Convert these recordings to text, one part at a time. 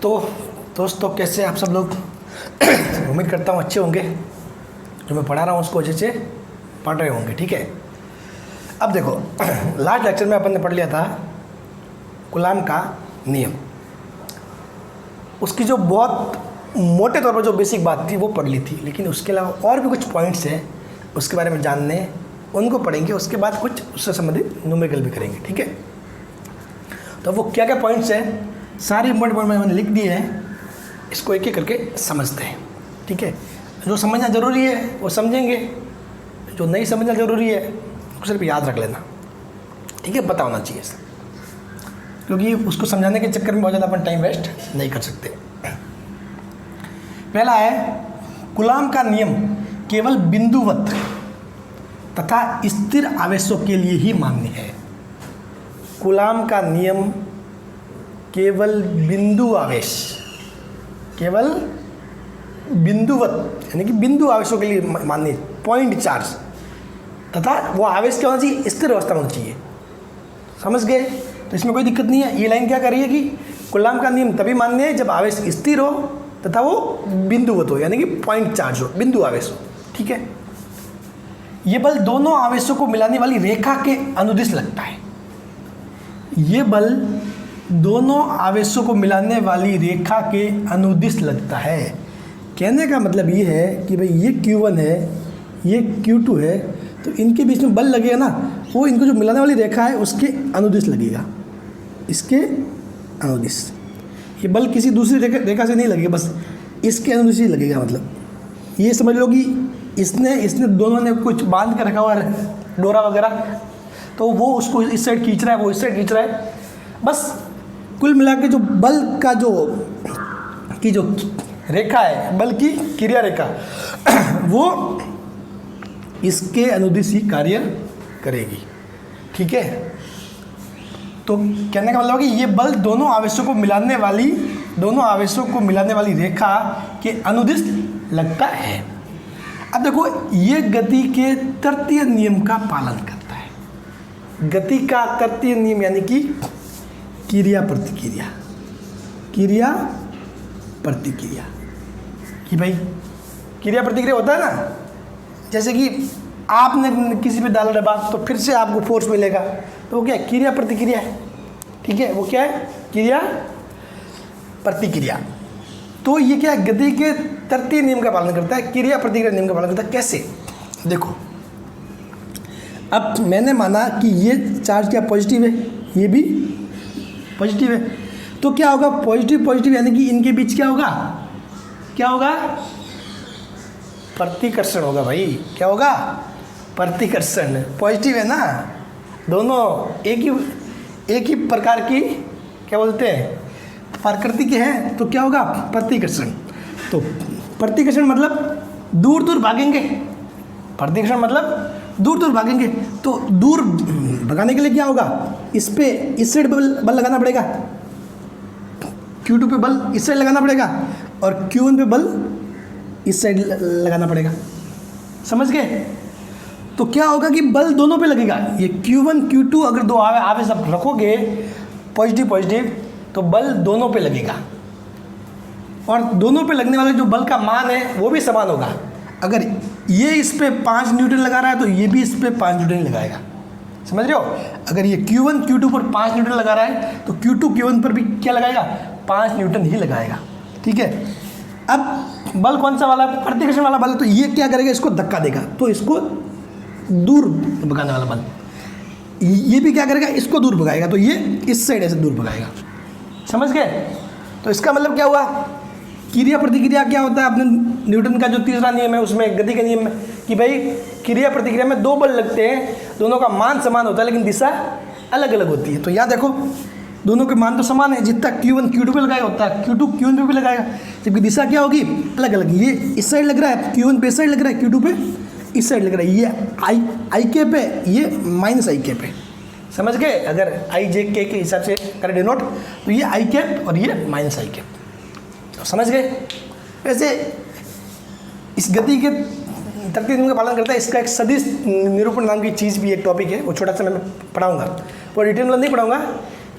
तो दोस्तों कैसे आप सब लोग उम्मीद करता हूँ अच्छे होंगे। जो मैं पढ़ा रहा हूँ उसको अच्छे से पढ़ रहे होंगे। ठीक है, अब देखो लास्ट लेक्चर में अपन ने पढ़ लिया था कूलाम का नियम। उसकी जो बहुत मोटे तौर पर जो बेसिक बात थी वो पढ़ ली थी, लेकिन उसके अलावा और भी कुछ पॉइंट्स हैं उसके बारे में जानने, उनको पढ़ेंगे। उसके बाद कुछ उससे संबंधित न्यूमेरिकल भी करेंगे। ठीक है, तो वो क्या क्या पॉइंट्स हैं सारे इंपॉर्टेंट पॉइंट मैंने लिख दिए हैं, इसको एक एक करके समझते हैं। ठीक है, जो समझना ज़रूरी है वो समझेंगे, जो नहीं समझना ज़रूरी है उसको सिर्फ याद रख लेना। ठीक है, पता होना चाहिए सर, क्योंकि उसको समझाने के चक्कर में बहुत ज़्यादा अपन टाइम वेस्ट नहीं कर सकते। पहला है कूलाम का नियम केवल बिंदुवत तथा स्थिर आवेशों के लिए ही मान्य है। कूलाम का नियम केवल बिंदु आवेश, केवल बिंदुवत यानी कि बिंदु आवेशों के लिए मान्य, पॉइंट चार्ज, तथा वो आवेश क्या होना चाहिए, स्थिर अवस्था में होना चाहिए। समझ गए? तो इसमें कोई दिक्कत नहीं है। ये लाइन क्या कर रही है कि कूलाम का नियम तभी मान्य है जब आवेश स्थिर हो तथा वो बिंदुवत हो, यानी कि पॉइंट चार्ज हो, बिंदु आवेश हो। ठीक है, ये बल दोनों आवेशों को मिलाने वाली रेखा के अनुदिश लगता है। ये बल दोनों आवेशों को मिलाने वाली रेखा के अनुदिश लगता है। कहने का मतलब ये है कि भाई ये Q1 है, ये Q2 है, तो इनके बीच में बल लगेगा ना, वो इनको जो मिलाने वाली रेखा है उसके अनुदिश लगेगा, इसके अनुदिश। ये बल किसी दूसरी रेखा से नहीं लगेगा, बस इसके अनुदिश ही लगेगा। मतलब ये समझ लो कि इसने दोनों ने कुछ बांध कर रखा हुआ है, डोरा वगैरह, तो वो उसको इस साइड खींच रहा है, वो इस साइड खींच रहा है। बस कुल मिला के जो बल का जो रेखा है, बल की क्रिया रेखा, वो इसके अनुदिश ही कार्य करेगी। ठीक है, तो कहने का मतलब है कि ये बल दोनों आवेशों को मिलाने वाली रेखा के अनुदिश लगता है। अब देखो, ये गति के तृतीय नियम का पालन करता है। गति का तृतीय नियम यानी कि क्रिया प्रतिक्रिया, क्रिया प्रतिक्रिया, कि भाई क्रिया प्रतिक्रिया होता है ना, जैसे कि आपने किसी पे डाला डब्बा तो फिर से आपको फोर्स मिलेगा, तो वो क्या है, क्रिया प्रतिक्रिया है। ठीक है, वो क्या है, क्रिया प्रतिक्रिया। तो ये क्या है, गति के तृतीय नियम का पालन करता है, क्रिया प्रतिक्रिया नियम का पालन करता है। कैसे? देखो, अब मैंने माना कि ये चार्ज क्या पॉजिटिव है, ये भी पॉजिटिव है, तो क्या होगा, पॉजिटिव पॉजिटिव यानी कि इनके बीच क्या होगा, प्रतिकर्षण होगा। भाई क्या होगा, प्रतिकर्षण। पॉजिटिव है ना, दोनों एक ही प्रकार की क्या बोलते हैं, प्रकृति के हैं, तो क्या होगा, प्रतिकर्षण। तो प्रतिकर्षण मतलब दूर दूर भागेंगे, प्रतिकर्षण मतलब दूर दूर भागेंगे। तो दूर भगाने के लिए क्या होगा, इस साइड बल लगाना पड़ेगा, Q2 पे बल इस साइड लगाना पड़ेगा, और Q1 पे बल इस साइड लगाना पड़ेगा। समझ गए? तो क्या होगा कि बल दोनों पे लगेगा। ये Q1 Q2 अगर दो आवेश आप रखोगे पॉजिटिव पॉजिटिव, तो बल दोनों पे लगेगा, और दोनों पे लगने वाले जो बल का मान है वो भी समान होगा। अगर ये इस पे 5 न्यूटन लगा रहा है तो ये भी इस पे 5 न्यूटन ही लगाएगा। समझ रहे हो? अगर ये Q1 Q2 पर 5 न्यूटन लगा रहा है तो Q2 Q1 पर भी क्या लगाएगा, 5 न्यूटन ही लगाएगा। ठीक है, अब बल कौन सा वाला, प्रतिकर्षण वाला बल है, तो ये क्या करेगा, इसको धक्का देगा, तो इसको दूर भगाने वाला बल। ये भी क्या करेगा, इसको दूर भगाएगा, तो ये इस साइड ऐसे दूर भगाएगा। समझ गए? तो इसका मतलब क्या हुआ, क्रिया प्रतिक्रिया क्या होता है, अपने न्यूटन का जो तीसरा नियम है उसमें, गति का नियम में, कि भाई क्रिया प्रतिक्रिया में दो बल लगते हैं, दोनों का मान समान होता है लेकिन दिशा अलग अलग होती है। तो यहाँ देखो, दोनों के मान तो समान है, जितना Q1 Q2 पे लगाया होता है Q2 Q1 पे भी लगाएगा, जबकि दिशा क्या होगी, अलग अलग। ये इस साइड लग रहा है, Q1 पे इस साइड लग रहा है, Q2 पे इस साइड लग रहा है। ये आई के पे, ये माइनस आई के पे। समझ गए? अगर आई जे के हिसाब से करें डिनोट, तो ये आई कैप और ये माइनस आई कैप। तो समझ गए? वैसे इस गति के तृतीय नियम का पालन करता है। इसका एक सदिश निरूपण नाम की चीज़ भी एक टॉपिक है, वो छोटा सा मैं पढ़ाऊँगा, वो डिटेल में नहीं पढ़ाऊँगा,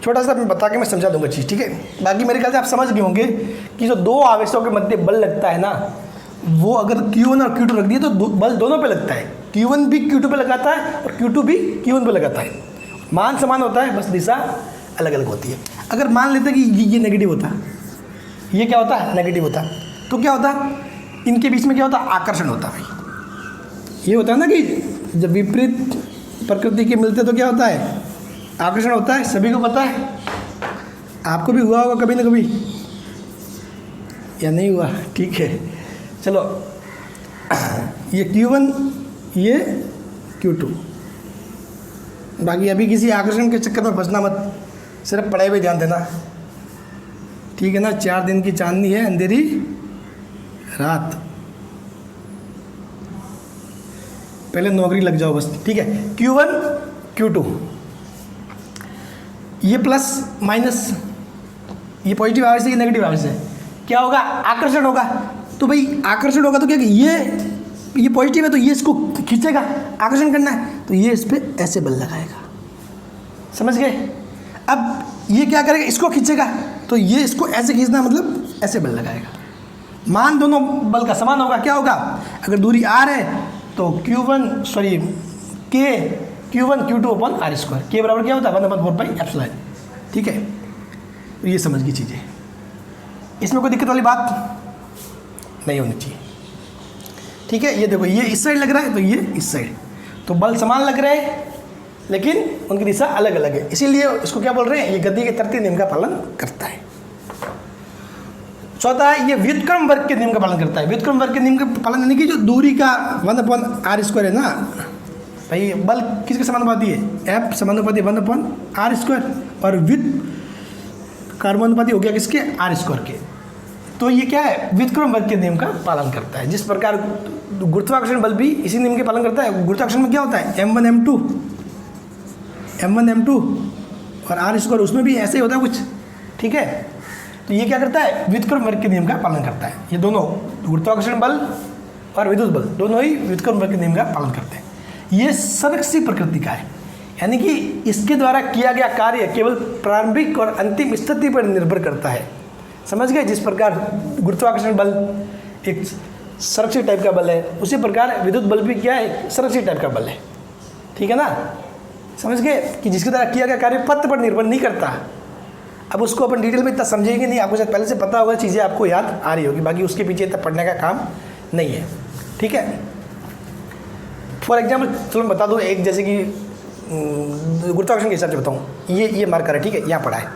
छोटा सा मैं बता के मैं समझा दूंगा चीज़, ठीक है। बाकी मेरे ख्याल से आप समझ गए होंगे कि जो दो आवेशों के मध्य बल लगता है ना, वो अगर Q1 और Q2 रख दिए तो बल दोनों पे लगता है। Q1 भी Q2 पे लगाता है और Q2 भी Q1 पे लगाता है। मान समान होता है, बस दिशा अलग अलग होती है। अगर मान लेते कि ये नेगेटिव होता, ये क्या होता है, नेगेटिव होता, तो क्या होता, इनके बीच में क्या होता, आकर्षण होता भाई। ये होता है ना कि जब विपरीत प्रकृति के मिलते तो क्या होता है, आकर्षण होता है। सभी को पता है, आपको भी हुआ होगा कभी ना कभी, या नहीं हुआ, ठीक है। चलो ये Q1, ये Q2। बाकी अभी किसी आकर्षण के चक्कर में फंसना मत, सिर्फ पढ़ाई पे ध्यान देना, ठीक है ना। 4 दिन की चांदनी है, अंधेरी रात, पहले नौकरी लग जाओ बस, ठीक है। Q1 Q2, ये प्लस माइनस, ये पॉजिटिव आवेश है, ये नेगेटिव आवेश है, क्या होगा, आकर्षण होगा। तो भाई आकर्षण होगा तो क्या, ये पॉजिटिव है तो ये इसको खींचेगा, आकर्षण करना है तो ये इस पर ऐसे बल लगाएगा, समझ गए। अब ये क्या करेगा, इसको खींचेगा तो ये इसको ऐसे खींचना, मतलब ऐसे बल लगाएगा। मान दोनों बल का समान होगा, क्या होगा, अगर दूरी r है तो Q1 Q2 upon R square, के बराबर क्या होता है 1/4πε, ठीक है। तो ये समझ की चीज़ें, इसमें कोई दिक्कत वाली बात नहीं होनी चाहिए, ठीक है। ये देखो, ये इस साइड लग रहा है तो ये इस साइड, तो बल समान लग रहे हैं लेकिन उनकी दिशा अलग अलग है, इसीलिए इसको क्या बोल रहे हैं, ये गति के तृतीय नियम का पालन करता है। चौथा है, ये व्युत्क्रम वर्ग के नियम का पालन करता है। व्युत्क्रम वर्ग के नियम का पालन यानी कि जो दूरी का 1/r स्क्वायर है ना भाई, बल किसके समानुपाती है, F समानुपाती 1/r स्क्वायर, और कर्मानुपाती हो गया किसके, r स्क्वायर के। तो ये क्या है, व्युत्क्रम वर्ग के नियम का पालन करता है। जिस प्रकार गुरुत्वाकर्षण बल भी इसी नियम के पालन करता है। गुरुत्वाकर्षण में क्या होता है, m1 m2 और r स्क्वायर, उसमें भी ऐसे ही होता है कुछ, ठीक है। तो ये क्या करता है, व्युत्क्रम वर्ग के नियम का पालन करता है। ये दोनों गुरुत्वाकर्षण बल और विद्युत बल दोनों ही व्युत्क्रम वर्ग के नियम का पालन करते हैं। ये संरक्षित प्रकृति का है, यानी कि इसके द्वारा किया गया कार्य केवल प्रारंभिक और अंतिम स्थिति पर निर्भर करता है, समझ गए। जिस प्रकार गुरुत्वाकर्षण बल एक संरक्षित टाइप का बल है, उसी प्रकार विद्युत बल भी क्या है, संरक्षित टाइप का बल है, ठीक है ना। समझ गए कि जिसके द्वारा किया गया कार्य पथ पर निर्भर नहीं करता। अब उसको अपन डिटेल में इतना समझेंगे नहीं, आपको शायद पहले से पता होगा, चीज़ें आपको याद आ रही होगी, बाकी उसके पीछे इतना पढ़ने का काम नहीं है, ठीक है। फॉर एग्जाम्पल चलो मैं बता दूँ एक, जैसे कि गुरुत्वाकर्षण के हिसाब से बताऊँ, ये मार्कर है, ठीक है, यहाँ पड़ा है।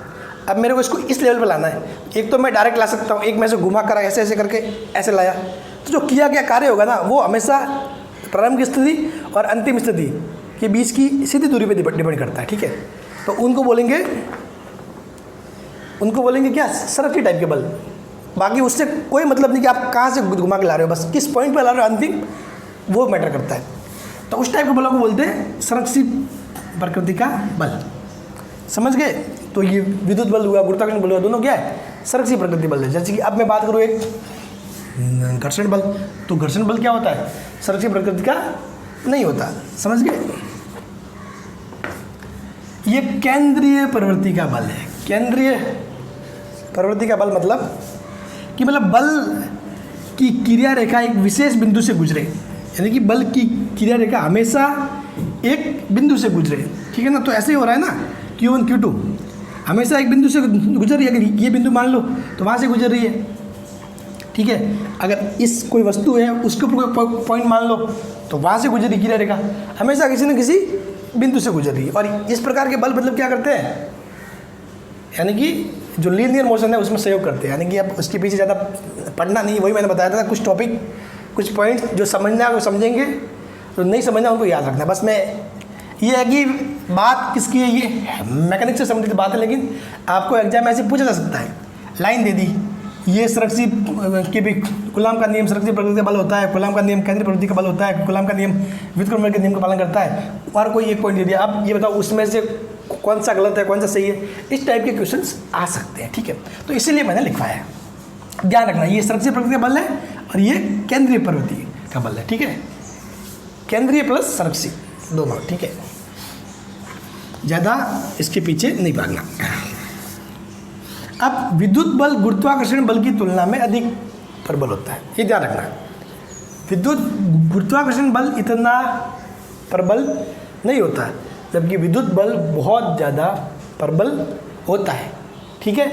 अब मेरे को इसको इस लेवल पे लाना है। एक तो मैं डायरेक्ट ला सकता हूँ, एक मैं इसे घुमा कर ऐसे ऐसे करके ऐसे लाया, तो जो किया गया कार्य होगा ना वो हमेशा प्रारंभिक स्थिति और अंतिम स्थिति के बीच की सीधी दूरी पे डिपेंड करता है, ठीक है। तो उनको बोलेंगे क्या, संरक्षित टाइप के बल। बाकी उससे कोई मतलब नहीं कि आप कहाँ से घुमा के ला रहे हो, बस किस पॉइंट पे ला रहे हो अंतिम, वो मैटर करता है। तो उस टाइप के बलों को बोलते हैं संरक्षित प्रकृति का बल, समझ गए। तो ये विद्युत बल हुआ, गुरुत्वाकर्षण बल हुआ, दोनों क्या है, संरक्षित प्रकृति बल है। जैसे कि अब मैं बात करूँ एक घर्षण बल, तो घर्षण बल क्या होता है, संरक्षित प्रकृति का नहीं होता, समझ गए। ये केंद्रीय प्रवृत्ति का बल है। केंद्रीय प्रवृत्ति का बल मतलब बल की क्रिया रेखा एक विशेष बिंदु से गुजरे, यानी कि बल की क्रिया रेखा हमेशा एक बिंदु से गुजरे, ठीक है ना। तो ऐसे ही हो रहा है ना, Q1 Q2 हमेशा एक बिंदु से गुजर रही है। अगर ये बिंदु मान लो तो वहाँ से गुजर रही है, ठीक है। अगर इस कोई वस्तु है उसके ऊपर कोई पॉइंट मान लो तो वहाँ से गुजर रही क्रिया रेखा, हमेशा किसी न किसी बिंदु से गुजर रही है। और इस प्रकार के बल मतलब क्या करते हैं, यानी कि जो लीनियर मोशन है उसमें सहयोग करते हैं। यानी कि अब उसके पीछे ज़्यादा पढ़ना नहीं, वही मैंने बताया था, कुछ टॉपिक कुछ पॉइंट जो समझना है वो समझेंगे, तो नहीं समझना उनको याद रखना। बस मैं ये है कि बात किसकी है, ये मैकेनिक्स से संबंधित बात है, लेकिन आपको एग्जाम में ऐसे पूछा जा सकता है। लाइन दे दी, ये संरक्षित के भी कूलॉम का नियम संरक्षित प्रकृति का बल होता है, कूलॉम का नियम केंद्रीय प्रवृत्ति का बल होता है, कूलॉम का नियम व्युत्क्रम वर्ग के नियम का पालन करता है, और कोई एक पॉइंट दे दिया, अब ये बताओ उसमें से कौन सा गलत है कौन सा सही है। इस टाइप के क्वेश्चंस आ सकते हैं, ठीक है। तो इसीलिए मैंने लिखवाया, ध्यान रखना, ये संरक्षित प्रकृति का बल है और ये केंद्रीय प्रवृत्ति का बल है, ठीक है। केंद्रीय प्लस संरक्षित दोनों, ठीक है। ज़्यादा इसके पीछे नहीं भागना। अब विद्युत बल गुरुत्वाकर्षण बल की तुलना में अधिक प्रबल होता है, ये ध्यान रखना। विद्युत गुरुत्वाकर्षण बल इतना प्रबल नहीं होता, जबकि विद्युत बल बहुत ज़्यादा प्रबल होता है। ठीक है,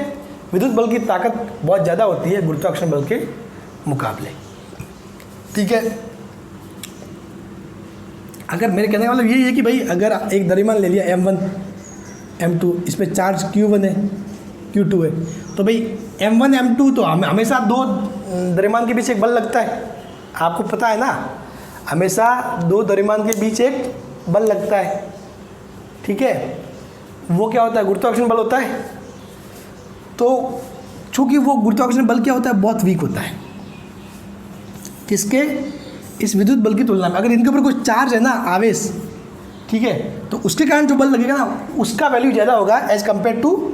विद्युत बल की ताकत बहुत ज़्यादा होती है गुरुत्वाकर्षण बल के मुकाबले। ठीक है, अगर मेरे कहने का मतलब यही है कि भाई अगर एक द्रव्यमान ले लिया m1 m2, इसमें चार्ज q1 है q2 है, तो भाई m1 m2 तो हमेशा दो द्रव्यमान के बीच एक बल लगता है, आपको पता है ना, हमेशा दो द्रव्यमान के बीच एक बल लगता है। ठीक है, वो क्या होता है, गुरुत्वाकर्षण बल होता है। तो चूंकि वो गुरुत्वाकर्षण बल क्या होता है, बहुत वीक होता है किसके, इस विद्युत बल की तुलना में। अगर इनके ऊपर कोई चार्ज है ना, आवेश, ठीक है, तो उसके कारण जो बल लगेगा ना, उसका वैल्यू ज़्यादा होगा एज कम्पेयर टू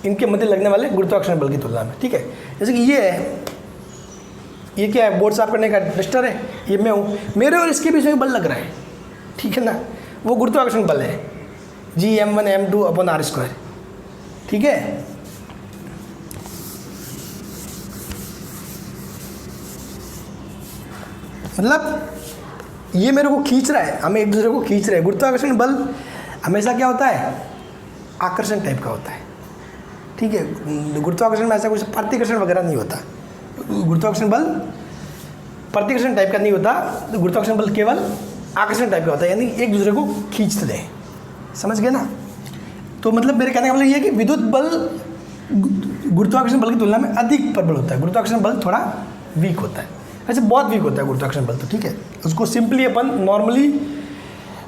इनके मध्य लगने वाले गुरुत्वाकर्षण बल की तुलना में। ठीक है, जैसे कि ये है, ये क्या है, बोर्ड साफ करने का डस्टर है, ये मैं हूँ, मेरे और इसके बीच में बल लग रहा है। ठीक है ना, वो गुरुत्वाकर्षण बल है Gm1 m2/r²। ठीक है, मतलब ये मेरे को खींच रहा है, हमें एक दूसरे को खींच रहे हैं। गुरुत्वाकर्षण बल हमेशा क्या होता है, आकर्षण टाइप का होता है। ठीक है, गुरुत्वाकर्षण में ऐसा कुछ प्रतिकर्षण वगैरह नहीं होता। गुरुत्वाकर्षण बल प्रतिकर्षण टाइप का नहीं होता, तो गुरुत्वाकर्षण बल केवल आकर्षण टाइप का होता है, यानी एक दूसरे को खींचते रहे। समझ गए ना। तो मतलब मेरे कहने का मतलब ये है कि विद्युत बल गुरुत्वाकर्षण बल की तुलना में अधिक प्रबल होता है, गुरुत्वाकर्षण बल थोड़ा वीक होता है। वैसे बहुत वीक होता है गुरुत्वाकर्षण बल तो, ठीक है, उसको सिंपली अपन नॉर्मली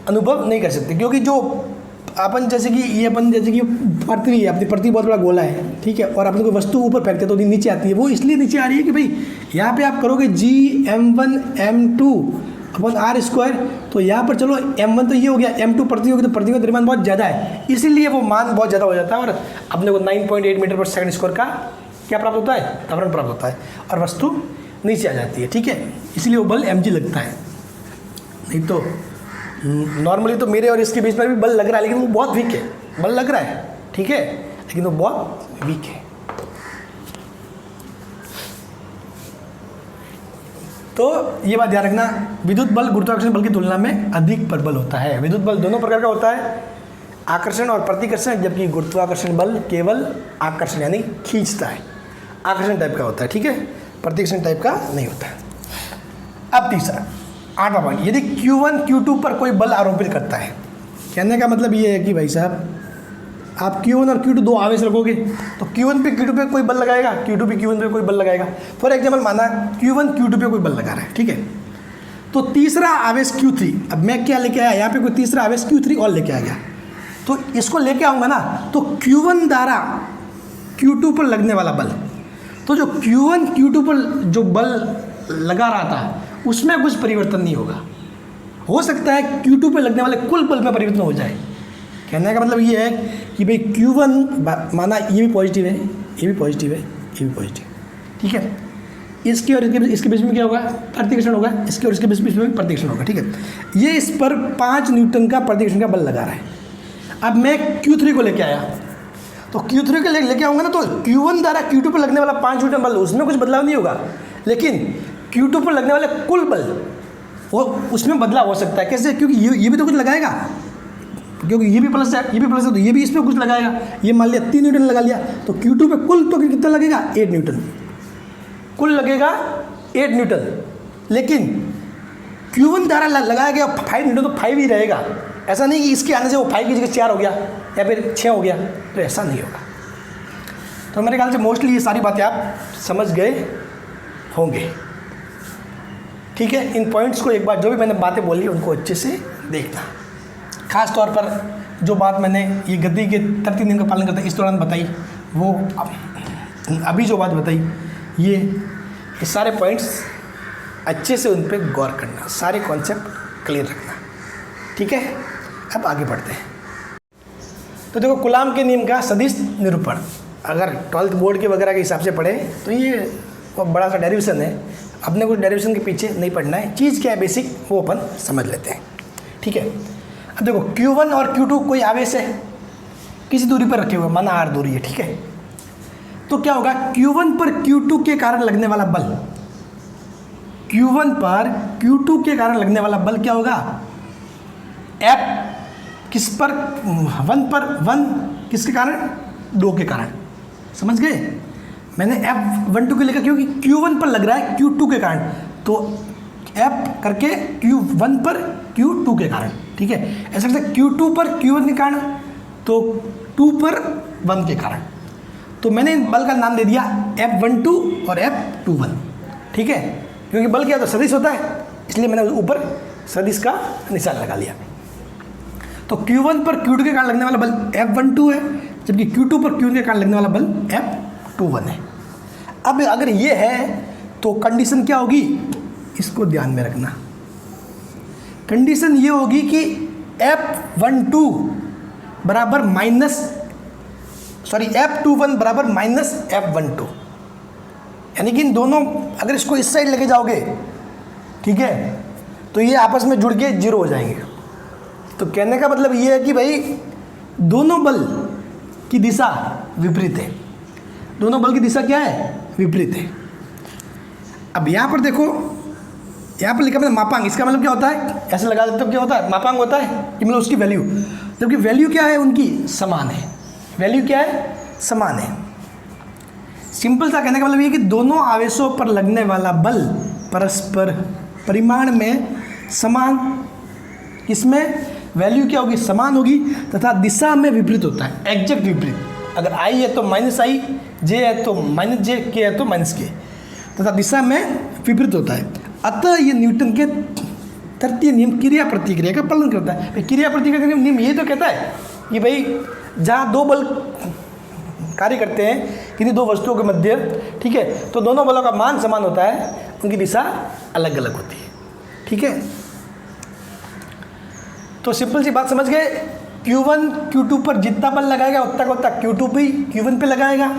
अनुभव नहीं कर सकते, क्योंकि जो अपन जैसे कि ये अपन जैसे कि पृथ्वी है, अपनी पृथ्वी बहुत बड़ा गोला है, ठीक है, और अपन कोई वस्तु ऊपर फेंकते तो नीचे आती है। वो इसलिए नीचे आ रही है कि भाई यहाँ पे आप करोगे Gm1 m2/r², तो यहाँ पर चलो m1 तो ये हो गया, m2 पृथ्वी होगी, तो पृथ्वी का द्रव्यमान बहुत ज़्यादा है, इसीलिए वो मान बहुत ज़्यादा हो जाता है, और अपने को 9.8 मीटर/सेकंड² का क्या प्राप्त होता है, त्वरण प्राप्त होता है, और वस्तु नीचे आ जाती है। ठीक है, इसलिए वो बल mg लगता है। नहीं तो नॉर्मली तो मेरे और इसके बीच में भी बल लग रहा है, लेकिन वो बहुत वीक है, बल लग रहा है, ठीक है, लेकिन वो बहुत वीक है। तो ये बात ध्यान रखना, विद्युत बल गुरुत्वाकर्षण बल की तुलना में अधिक प्रबल होता है। विद्युत बल दोनों प्रकार का होता है, आकर्षण और प्रतिकर्षण, जबकि गुरुत्वाकर्षण बल केवल आकर्षण यानी खींचता है, आकर्षण टाइप का होता है। ठीक है, प्रतिकर्षण टाइप का नहीं होता है। अब तीसरा 8वां पॉइंट, यदि Q1 Q2 पर कोई बल आरोपित करता है, कहने का मतलब ये है कि भाई साहब आप Q1 और Q2 दो आवेश रखोगे, तो Q1 पे Q2 पे कोई बल लगाएगा, Q2 पे Q1 पे कोई बल लगाएगा। फॉर एग्जाम्पल माना Q1 Q2 पे कोई बल लगा रहा है, ठीक है, तो तीसरा आवेश Q3, अब मैं क्या लेके आया, यहाँ पे कोई तीसरा आवेश Q3 और लेके आ गया, तो इसको लेके आऊँगा ना, तो Q1 द्वारा Q2 पर लगने वाला बल, तो जो Q1 Q2 पर जो बल लगा रहा था उसमें कुछ परिवर्तन नहीं होगा। हो सकता है Q2 पर लगने वाले कुल बल में परिवर्तन हो जाए। कहने का मतलब ये है कि भाई Q1 माना ये भी पॉजिटिव है, ये भी पॉजिटिव है, ये भी पॉजिटिव, ठीक है, इसके और इसके बीच में क्या होगा, प्रतिकर्षण होगा, इसके और इसके बीच में प्रतिकर्षण होगा। ठीक है, ये इस पर 5 न्यूटन का प्रतिकर्षण का बल लगा रहा है। अब मैं Q3 को लेके आया, तो Q3 को लेके आऊँगा ना, तो Q1 द्वारा Q2 पर लगने वाला 5 न्यूटन बल, उसमें कुछ बदलाव नहीं होगा, लेकिन Q2 पर लगने वाले कुल बल वो उसमें बदलाव हो सकता है। कैसे, क्योंकि ये भी तो कुछ लगाएगा, क्योंकि ये भी प्लस है, ये भी प्लस है, तो ये भी इसमें कुछ लगाएगा। ये मान लिया 3 न्यूटन लगा लिया, तो Q2 पे कुल तो कितना लगेगा, 8 न्यूटन, कुल लगेगा 8 न्यूटन, लेकिन Q1 द्वारा लगाया गया 5 न्यूटन, तो 5 ही रहेगा। ऐसा नहीं कि इसके आने से वो 5 की जगह 4 हो गया या फिर 6 हो गया, तो ऐसा नहीं होगा। तो मेरे ख्याल से मोस्टली ये सारी बातें आप समझ गए होंगे। ठीक है, इन पॉइंट्स को एक बार जो भी मैंने बातें बोली उनको अच्छे से देखना। खास तौर पर जो बात मैंने ये गति के 30 दिन का पालन करते इस दौरान बताई, वो अभी जो बात बताई, ये सारे पॉइंट्स अच्छे से उन पर गौर करना, सारे कॉन्सेप्ट क्लियर रखना। ठीक है, अब आगे बढ़ते हैं। तो देखो, कूलाम के नियम का सदिश निरूपण अगर 12th बोर्ड के वगैरह के हिसाब से पढ़े तो ये बड़ा सा डेरिवेशन है, अपने को डेरिवेशन के पीछे नहीं पढ़ना है, चीज़ क्या है बेसिक वो अपन समझ लेते हैं। ठीक है, अब देखो Q1 और Q2 कोई आवेश है, किसी दूरी पर रखे हुए, माना r दूरी है, ठीक है। तो क्या होगा, Q1 पर Q2 के कारण लगने वाला बल, Q1 पर Q2 के कारण लगने वाला बल क्या होगा, F किस पर, 1 पर 1 किसके कारण, 2 के कारण। समझ गए, मैंने F12 के लिखा क्योंकि Q1 पर लग रहा है Q2 के कारण, तो F करके Q1 पर Q2 के कारण, ठीक है। ऐसा करते Q2 पर Q1 के कारण, तो 2 पर 1 के कारण। तो मैंने बल का नाम दे दिया F12 और F21, ठीक है। क्योंकि बल क्या होता है, सदिश होता है, इसलिए मैंने ऊपर सदिश का निशान लगा लिया। तो Q1 पर Q2 के कारण लगने वाला बल F12 है, जबकि Q2 पर Q1 के कारण लगने वाला बल F21 है। अब अगर ये है तो कंडीशन क्या होगी, इसको ध्यान में रखना। कंडीशन ये होगी कि F12 बराबर F21 बराबर माइनस F12, यानी कि इन दोनों, अगर इसको इस साइड लेके जाओगे, ठीक है, तो ये आपस में जुड़ के 0 हो जाएंगे। तो कहने का मतलब ये है कि भाई दोनों बल की दिशा विपरीत है, दोनों बल की दिशा क्या है, विपरीत है। अब यहाँ पर देखो, यहाँ पर लिखा मैंने मापांक, इसका मतलब क्या होता है, ऐसे लगा देते हो क्या होता है, मापांक होता है कि मतलब उसकी वैल्यू, जबकि वैल्यू क्या है उनकी, समान है। वैल्यू क्या है, समान है। सिंपल सा कहने का मतलब ये कि दोनों आवेशों पर लगने वाला बल परस्पर परिमाण में समान, इसमें वैल्यू क्या होगी, समान होगी, तथा दिशा में विपरीत होता है, एग्जैक्ट विपरीत। अगर I है तो -I, J है तो -J, K है तो -K, तथा दिशा में विपरीत होता है। अतः ये न्यूटन के तृतीय नियम क्रिया प्रतिक्रिया का पालन करता है। भाई क्रिया प्रतिक्रिया का नियम ये तो कहता है कि भाई जहाँ दो बल कार्य करते हैं किन्हीं दो वस्तुओं के मध्य, ठीक है, तो दोनों बलों का मान समान होता है, उनकी दिशा अलग अलग होती है, ठीक है। तो सिंपल सी बात समझ गए, Q1 Q2 पर जितना बल लगाएगा उतना का उतना Q2 भी Q1 पे लगाएगा,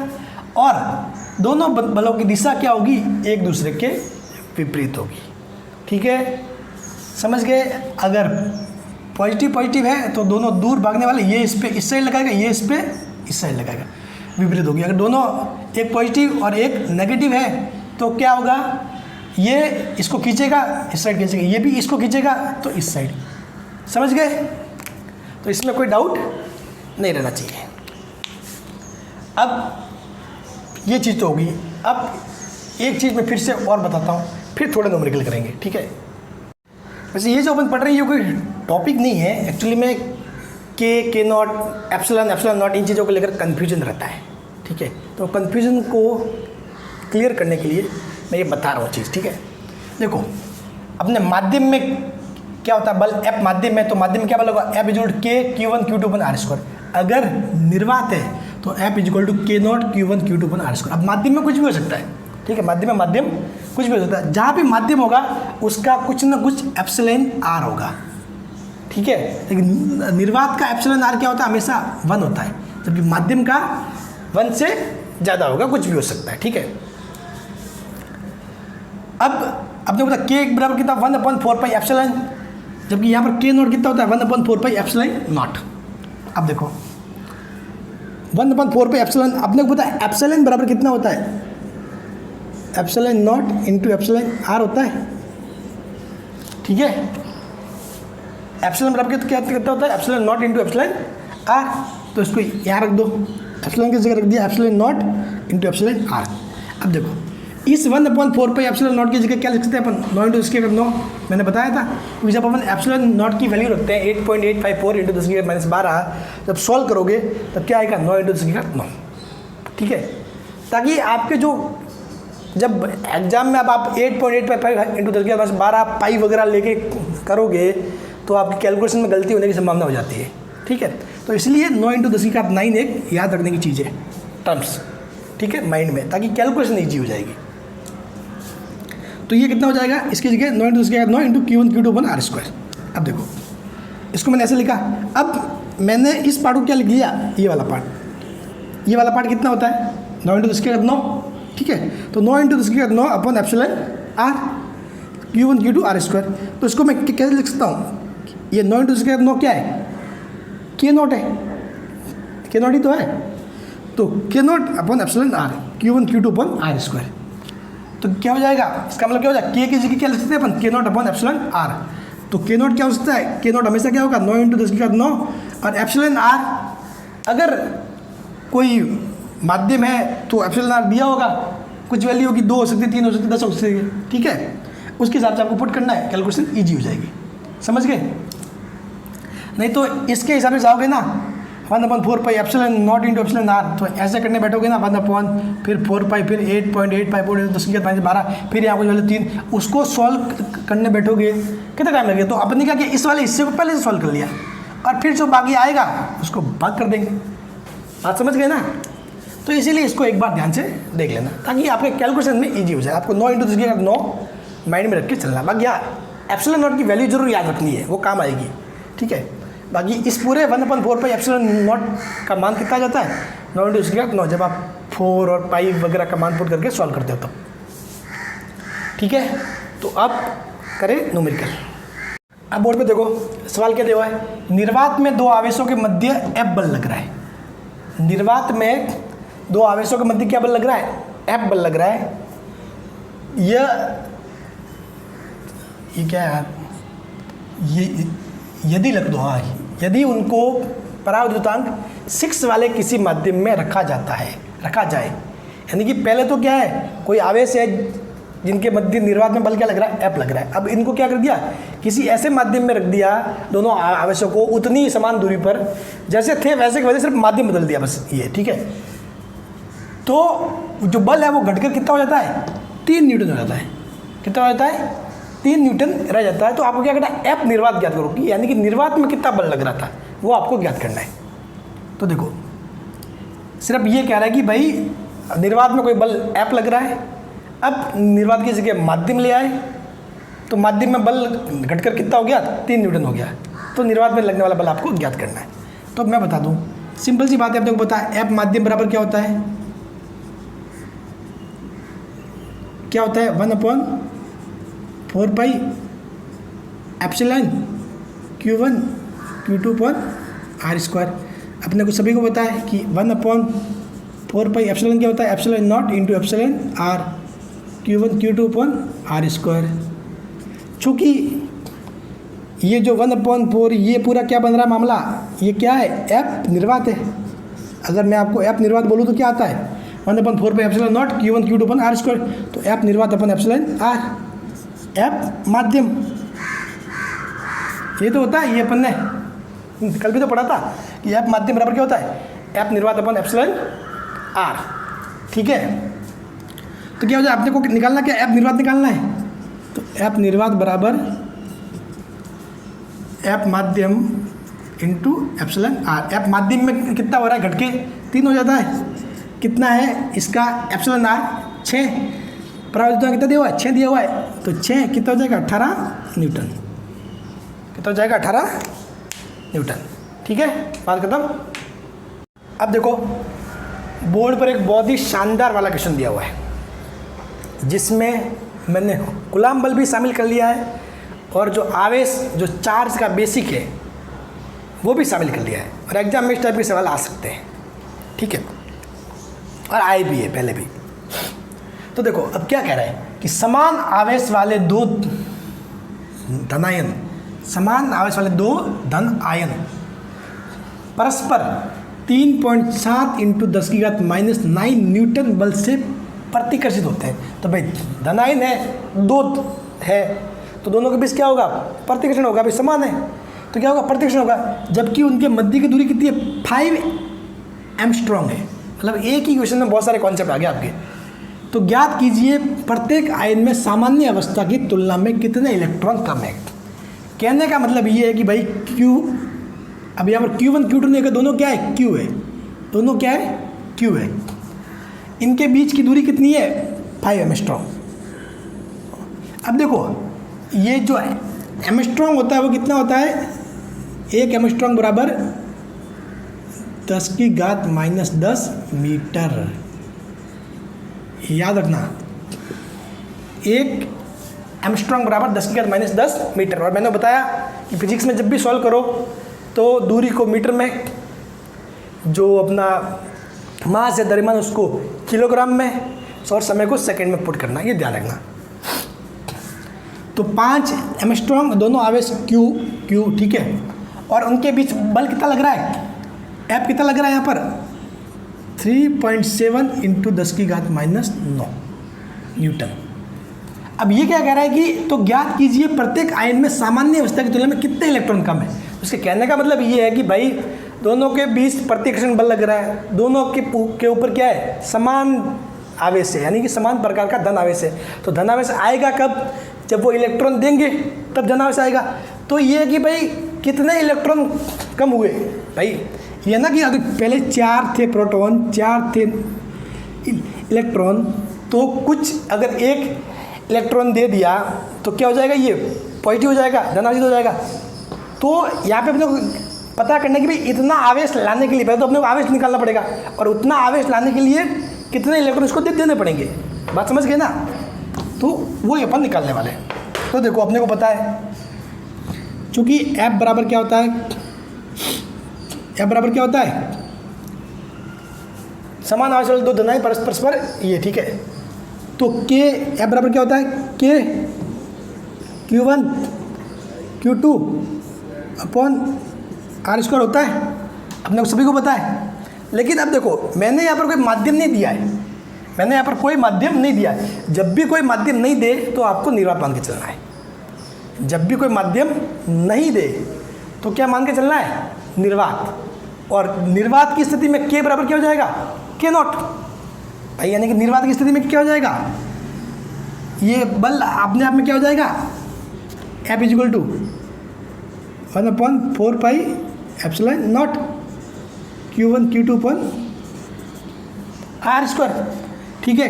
और दोनों बलों की दिशा क्या होगी, एक दूसरे के विपरीत होगी, ठीक है। समझ गए, अगर पॉजिटिव पॉजिटिव है तो दोनों दूर भागने वाले, ये इस पे इस साइड लगाएगा, ये इस पे इस साइड लगाएगा, विपरीत होगी। अगर दोनों एक पॉजिटिव और एक नेगेटिव है तो क्या होगा, ये इसको खींचेगा, इस साइड खींचेगा, ये भी इसको खींचेगा तो इस साइड। समझ गए, तो इसमें कोई डाउट नहीं रहना चाहिए। अब ये चीज़ तो होगी। अब एक चीज़ मैं फिर से और बताता हूँ, फिर थोड़ा न्यूमेरिकल करेंगे, ठीक है। वैसे ये जो अपन पढ़ रहे हैं ये कोई टॉपिक नहीं है एक्चुअली में, के नॉट, एप्सिलॉन नॉट, इन चीज़ों को लेकर कन्फ्यूजन रहता है, ठीक है। तो कन्फ्यूजन को क्लियर करने के लिए मैं ये बता रहा हूँ चीज़, ठीक है। देखो अपने माध्यम में क्या होता है, बल F माध्यम में, तो माध्यम में क्या बल होगा, F equal to K Q1 Q2 R square. अगर निर्वात है तो F equal to K naught Q1 Q2 R square. अब माध्यम में कुछ भी हो सकता है, ठीक है, माध्यम कुछ भी हो सकता है, जहाँ भी माध्यम होगा उसका कुछ ना कुछ एप्सिलॉन R होगा, ठीक है। लेकिन निर्वात का एप्सिलॉन R क्या होता है, हमेशा 1 होता है, जबकि माध्यम का 1 से ज़्यादा होगा, कुछ भी हो सकता है, ठीक है। अब आपने बोला K बराबर कितना, 1/4 एप्सिलॉन, जबकि यहाँ पर K नॉट कितना होता है, 1/4 एप्सिलॉन नॉट। अब देखो 1/4 एप्सिलॉन, आपने को पता है एप्सिलॉन बराबर कितना होता है, epsilon not into epsilon R होता है, ठीक है। एप्सिलॉन बराबर कितना होता है, epsilon not into epsilon R। तो इसको यहाँ रख दो, एप्सिलॉन की जगह रख दिया epsilon not into epsilon R। अब देखो इस 1/4 एप्सिलॉन नॉट की जगह क्या लिख सकते हैं अपन, 9 इंटू स्क्वायर 9, मैंने बताया था। क्योंकि जब अपन एप्सिलॉन नॉट की वैल्यू रखते हैं 8.854 इंटू 10⁻12, जब सॉल्व करोगे तब क्या आएगा, 9 इंटू 10⁻9, ठीक है। ताकि आपके जो जब एग्जाम में अब आप 8.855 इंटू 10⁻12 पाई वगैरह लेके करोगे तो आपकी कैलकुलेशन में गलती होने की संभावना हो जाती है, ठीक है। तो इसलिए 9 इंटू 10⁻9 एक याद रखने की चीज़ है, टर्म्स, ठीक है, माइंड में, ताकि कैलकुलेशन ईजी हो जाएगी। तो ये कितना हो जाएगा, इसकी जगह 9 into 10⁻9 into Q1 Q2 R square. अब देखो इसको मैंने ऐसे लिखा। अब मैंने इस पार्ट को क्या लिख लिया, ये वाला पार्ट कितना होता है, 9 इंटू 10⁻9, ठीक है। तो 9 into 10⁻9 upon epsilon R Q1 Q2 R square. तो इसको मैं कैसे लिख सकता हूँ, ये 9 × 10⁻⁹ क्या है, k0 है, k0 ही तो है। तो k0 upon epsilon r, Q1 Q2 upon r²। तो क्या हो जाएगा, इसका मतलब क्या हो जाएगा, k की जगह क्या लिख सकते हैं अपन, k0 अपॉन एप्सिलॉन r। तो k0 क्या हो सकता है, k0 हमेशा क्या होगा 9 × 10⁻⁹ और एप्सिलॉन r, अगर कोई माध्यम है तो एप्सिलॉन r दिया होगा, कुछ वैल्यू होगी, 2 हो सकती है, 3 हो सकती है, 10 हो सकती है, ठीक है। उसके हिसाब से आपको पुट करना है, कैलकुलेशन ईजी हो जाएगी, समझ गए। नहीं तो इसके हिसाब से जाओगे ना 1/4 pi epsilon not into epsilon r, तो ऐसे करने बैठोगे ना 1/, फिर 4 पाई, फिर 8.85 10⁻12, फिर यहाँ कुछ वैल्यू 3, उसको सॉल्व करने बैठोगे कितना टाइम लगेगा। तो अपने क्या किया, इस वाले हिस्से को पहले से सॉल्व कर लिया और फिर जो बाकी आएगा उसको भाग कर देंगे। बात समझ गए ना। तो इसीलिए इसको एक बार ध्यान से देख लेना ताकि आपके कैलकुलेशन में ईजी हो जाए। आपको 9 × 10⁻⁹ माइंड में रख के चलना। बाकी एप्सिलॉन नॉट की वैल्यू जरूर याद रखनी है, वो काम आएगी, ठीक है। बाकी इस पूरे 1/4 पाई एप्सिलॉन नॉट का मान कितना जाता है, 9 × 10⁻⁹, जब आप 4 और पाई वगैरह का मान पुट करके सॉल्व करते हो तो, ठीक है। तो अब करें न्यूमेरिकल। अब बोर्ड पे देखो सवाल क्या दिया हुआ है, निर्वात में 2 आवेशों के मध्य F बल लग रहा है। निर्वात में 2 आवेशों के मध्य क्या बल लग रहा है, F बल लग रहा है। ये क्या है, ये यदि लग दो, हाँ, यदि उनको पराविद्युतांक 6 वाले किसी माध्यम में रखा जाए, यानी कि पहले तो क्या है, कोई आवेश है जिनके मध्य निर्वात में बल क्या लग रहा है, F लग रहा है। अब इनको क्या कर दिया, किसी ऐसे माध्यम में रख दिया, दोनों आवेशों को उतनी समान दूरी पर जैसे थे वैसे की वजह, सिर्फ माध्यम बदल दिया बस ये, ठीक है। तो जो बल है वो घटकर कितना हो जाता है, 3 न्यूटन हो जाता है। कितना हो जाता है, 3 न्यूटन रह जाता है। तो आपको क्या करना है, F निर्वात ज्ञात करो कि यानी कि निर्वात में कितना बल लग रहा था वो आपको ज्ञात करना है। तो देखो सिर्फ ये कह रहा है कि भाई निर्वात में कोई बल F लग रहा है। अब निर्वात की जगह माध्यम ले आए तो माध्यम में बल घटकर कितना हो गया, 3 न्यूटन हो गया। तो निर्वात में लगने वाला बल आपको ज्ञात करना है। तो मैं बता दूं, सिंपल सी बात है, आपको पता है F माध्यम बराबर क्या होता है, 1/4 पाई एप्सिलॉन Q1 Q2 पर r²। अपने को सभी को पता है कि 1/4 पाई एप्सिलॉन क्या होता है, epsilon not into epsilon r, Q1 Q2 पर r²। चूँकि ये जो 1/4 ये पूरा क्या बन रहा है मामला, ये क्या है, F निर्वात है। अगर मैं आपको F निर्वात बोलूँ तो क्या आता है, 1/4 pi epsilon not Q1 Q2 पर r²। तो F निर्वात अपन एप्सिलॉन r, F माध्यम, ये तो होता है, ये अपन ने कल भी तो पढ़ा था कि F माध्यम बराबर क्या होता है, F निर्वात अपन एप्सिलॉन r, ठीक है। तो क्या हो जाए, आपने को निकालना क्या, F निर्वात निकालना है। तो F निर्वात बराबर F माध्यम इंटू एप्सिलॉन r। F माध्यम में कितना हो रहा है, घटके 3 हो जाता है। कितना है इसका एप्सिलॉन r, 6। पराविद्युतांक कितना दिया हुआ है, 6 दिया हुआ है। तो 6 कितना हो जाएगा, 18 न्यूटन। कितना हो जाएगा, 18 न्यूटन, ठीक है, बात खत्म। अब देखो बोर्ड पर एक बहुत ही शानदार वाला क्वेश्चन दिया हुआ है जिसमें मैंने कूलम्ब बल भी शामिल कर लिया है और जो आवेश, जो चार्ज का बेसिक है वो भी शामिल कर लिया है। और एग्जाम में इस टाइप के सवाल आ सकते हैं, ठीक है, और आए भी है पहले भी। तो देखो अब क्या कह रहा है कि समान आवेश वाले 2 धनायन, समान आवेश वाले 2 धन आयन परस्पर 3.7 × 10⁻⁹ न्यूटन बल से प्रतिकर्षित होते हैं। तो भाई धनायन है, 2 है, तो दोनों के बीच क्या होगा, प्रतिकर्षण होगा, भाई समान है तो क्या होगा, प्रतिकर्षण होगा। जबकि उनके मध्य की दूरी कितनी है, 5 एंगस्ट्रॉम है। मतलब एक ही क्वेश्चन में बहुत सारे कॉन्सेप्ट आ गए आपके। तो ज्ञात कीजिए प्रत्येक आयन में सामान्य अवस्था की तुलना में कितने इलेक्ट्रॉन कम है। कहने का मतलब ये है कि भाई Q, अब यहाँ पर Q1 Q2 नहीं है, दोनों क्या है, Q है, दोनों क्या है, Q है। इनके बीच की दूरी कितनी है, 5 एंगस्ट्रॉम। अब देखो ये जो एंगस्ट्रॉम होता है वो कितना होता है, 1 एंगस्ट्रॉम बराबर 10⁻⁻10 मीटर। याद रखना 1 एंगस्ट्रॉम बराबर 10⁻⁻10 मीटर। और मैंने बताया फिजिक्स में जब भी सॉल्व करो तो दूरी को मीटर में, जो अपना मास या द्रव्यमान उसको किलोग्राम में, और समय को सेकंड में पुट करना, ये ध्यान रखना। तो 5 एंगस्ट्रॉम दोनों आवेश क्यू, ठीक है, और उनके बीच बल कितना लग रहा है, एफ कितना लग रहा है यहाँ पर 3.7 × 10⁻⁹ न्यूटन। अब ये क्या कह रहा है कि तो ज्ञात कीजिए प्रत्येक आयन में सामान्य अवस्था की तुलना में कितने इलेक्ट्रॉन कम है। उसके कहने का मतलब ये है कि भाई दोनों के बीच प्रतिकर्षण बल लग रहा है, दोनों के ऊपर क्या है, समान आवेश है, यानी कि समान प्रकार का धन आवेश है। तो धन आवेश आएगा कब, जब वो इलेक्ट्रॉन देंगे तब धन आवेश आएगा। तो ये है कि भाई कितने इलेक्ट्रॉन कम हुए, भाई ये ना कि अगर पहले 4 थे प्रोटॉन, 4 थे इलेक्ट्रॉन, तो कुछ अगर एक इलेक्ट्रॉन दे दिया तो क्या हो जाएगा, ये पॉजिटिव हो जाएगा, धनावेशित हो जाएगा। तो यहाँ पे अपने को पता करना कि भाई इतना आवेश लाने के लिए पहले तो अपने को आवेश निकालना पड़ेगा, और उतना आवेश लाने के लिए कितने इलेक्ट्रॉन इसको देने पड़ेंगे, बात समझ गए ना। तो वो अपन निकालने वाले हैं। तो देखो अपने को पता है, चूँकि F बराबर क्या होता है, F बराबर क्या होता है, समान आवेश वाले दो धनाएं परस्पर ये, ठीक है। तो K F बराबर क्या होता है, K Q1 Q2 upon R² होता है, अपने को सभी को पता है। लेकिन अब देखो मैंने यहाँ पर कोई माध्यम नहीं दिया है, मैंने यहाँ पर कोई माध्यम नहीं दिया है। जब भी कोई माध्यम नहीं दे तो आपको निर्वात मान के चलना है। जब भी कोई माध्यम नहीं दे तो क्या मान के चलना है, निर्वात। और निर्वात की स्थिति में K बराबर क्या हो जाएगा, K0 भाई, यानी कि निर्वात की स्थिति में क्या हो जाएगा, ये बल अपने आप में क्या हो जाएगा, F = 1/4πε0 Q1 Q2 पर R², ठीक है।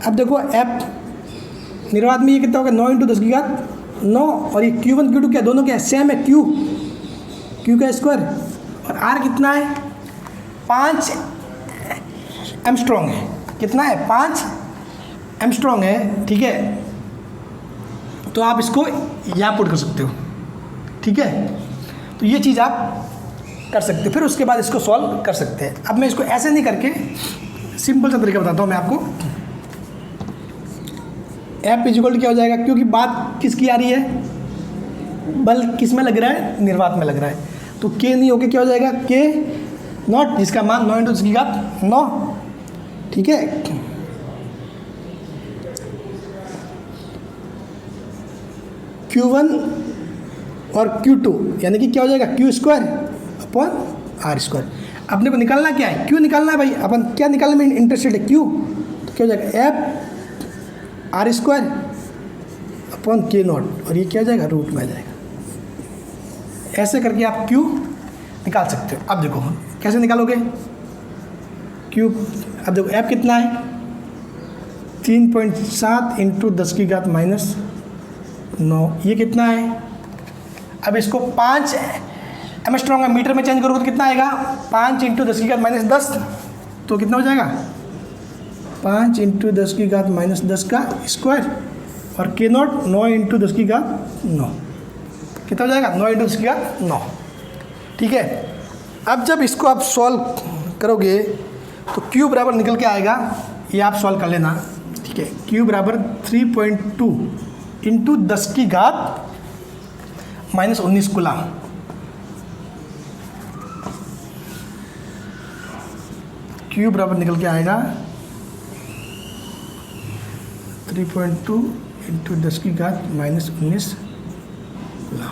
अब देखो F निर्वात में ये कितना होगा, 9 × 10⁹ और ये Q1 Q2 क्या दोनों क्या सेम है, Q का स्क्वायर, और R कितना है 5 एंगस्ट्रॉम है, कितना है 5 एंगस्ट्रॉम है, ठीक है। तो आप इसको यहाँ पुट कर सकते हो, ठीक है। तो ये चीज़ आप कर सकते हो, फिर उसके बाद इसको सॉल्व कर सकते हैं। अब मैं इसको ऐसे नहीं करके सिंपल सा तरीका बताता हूँ मैं आपको। F = क्या हो जाएगा, क्योंकि बात किसकी आ रही है, बल किस में लग रहा है, निर्वात में लग रहा है। तो K नहीं होके क्या हो जाएगा, K0 जिसका मान 9 × 10⁹, ठीक है। Q1 और Q2 यानी कि क्या हो जाएगा, Q² अपॉन R²। अपने को निकालना क्या है, Q निकालना है भाई, अपन क्या निकालने में इंटरेस्टेड है, Q। तो क्या हो जाएगा F R² अपॉन K0, और ये क्या हो जाएगा, रूट में आ जाएगा। ऐसे करके आप Q निकाल सकते हो। अब देखो कैसे निकालोगे Q। अब देखो F कितना है, 3.7 × 10⁻⁹ ये कितना है। अब इसको 5 एंगस्ट्रॉम का मीटर में चेंज करोगे तो कितना आएगा, 5 × 10⁻⁻10, तो कितना हो जाएगा 5 × 10⁻⁻10 का स्क्वायर, और K0 9 × 10⁻9, कितना हो जाएगा 9 × 10⁻9, ठीक है। अब जब इसको आप सॉल्व करोगे तो Q बराबर निकल के आएगा, ये आप सॉल्व कर लेना, ठीक है। Q बराबर 3.2 × 10⁻⁻19 कूलम। Q बराबर निकल के आएगा 3.2 × 10⁻⁻19 कूलम।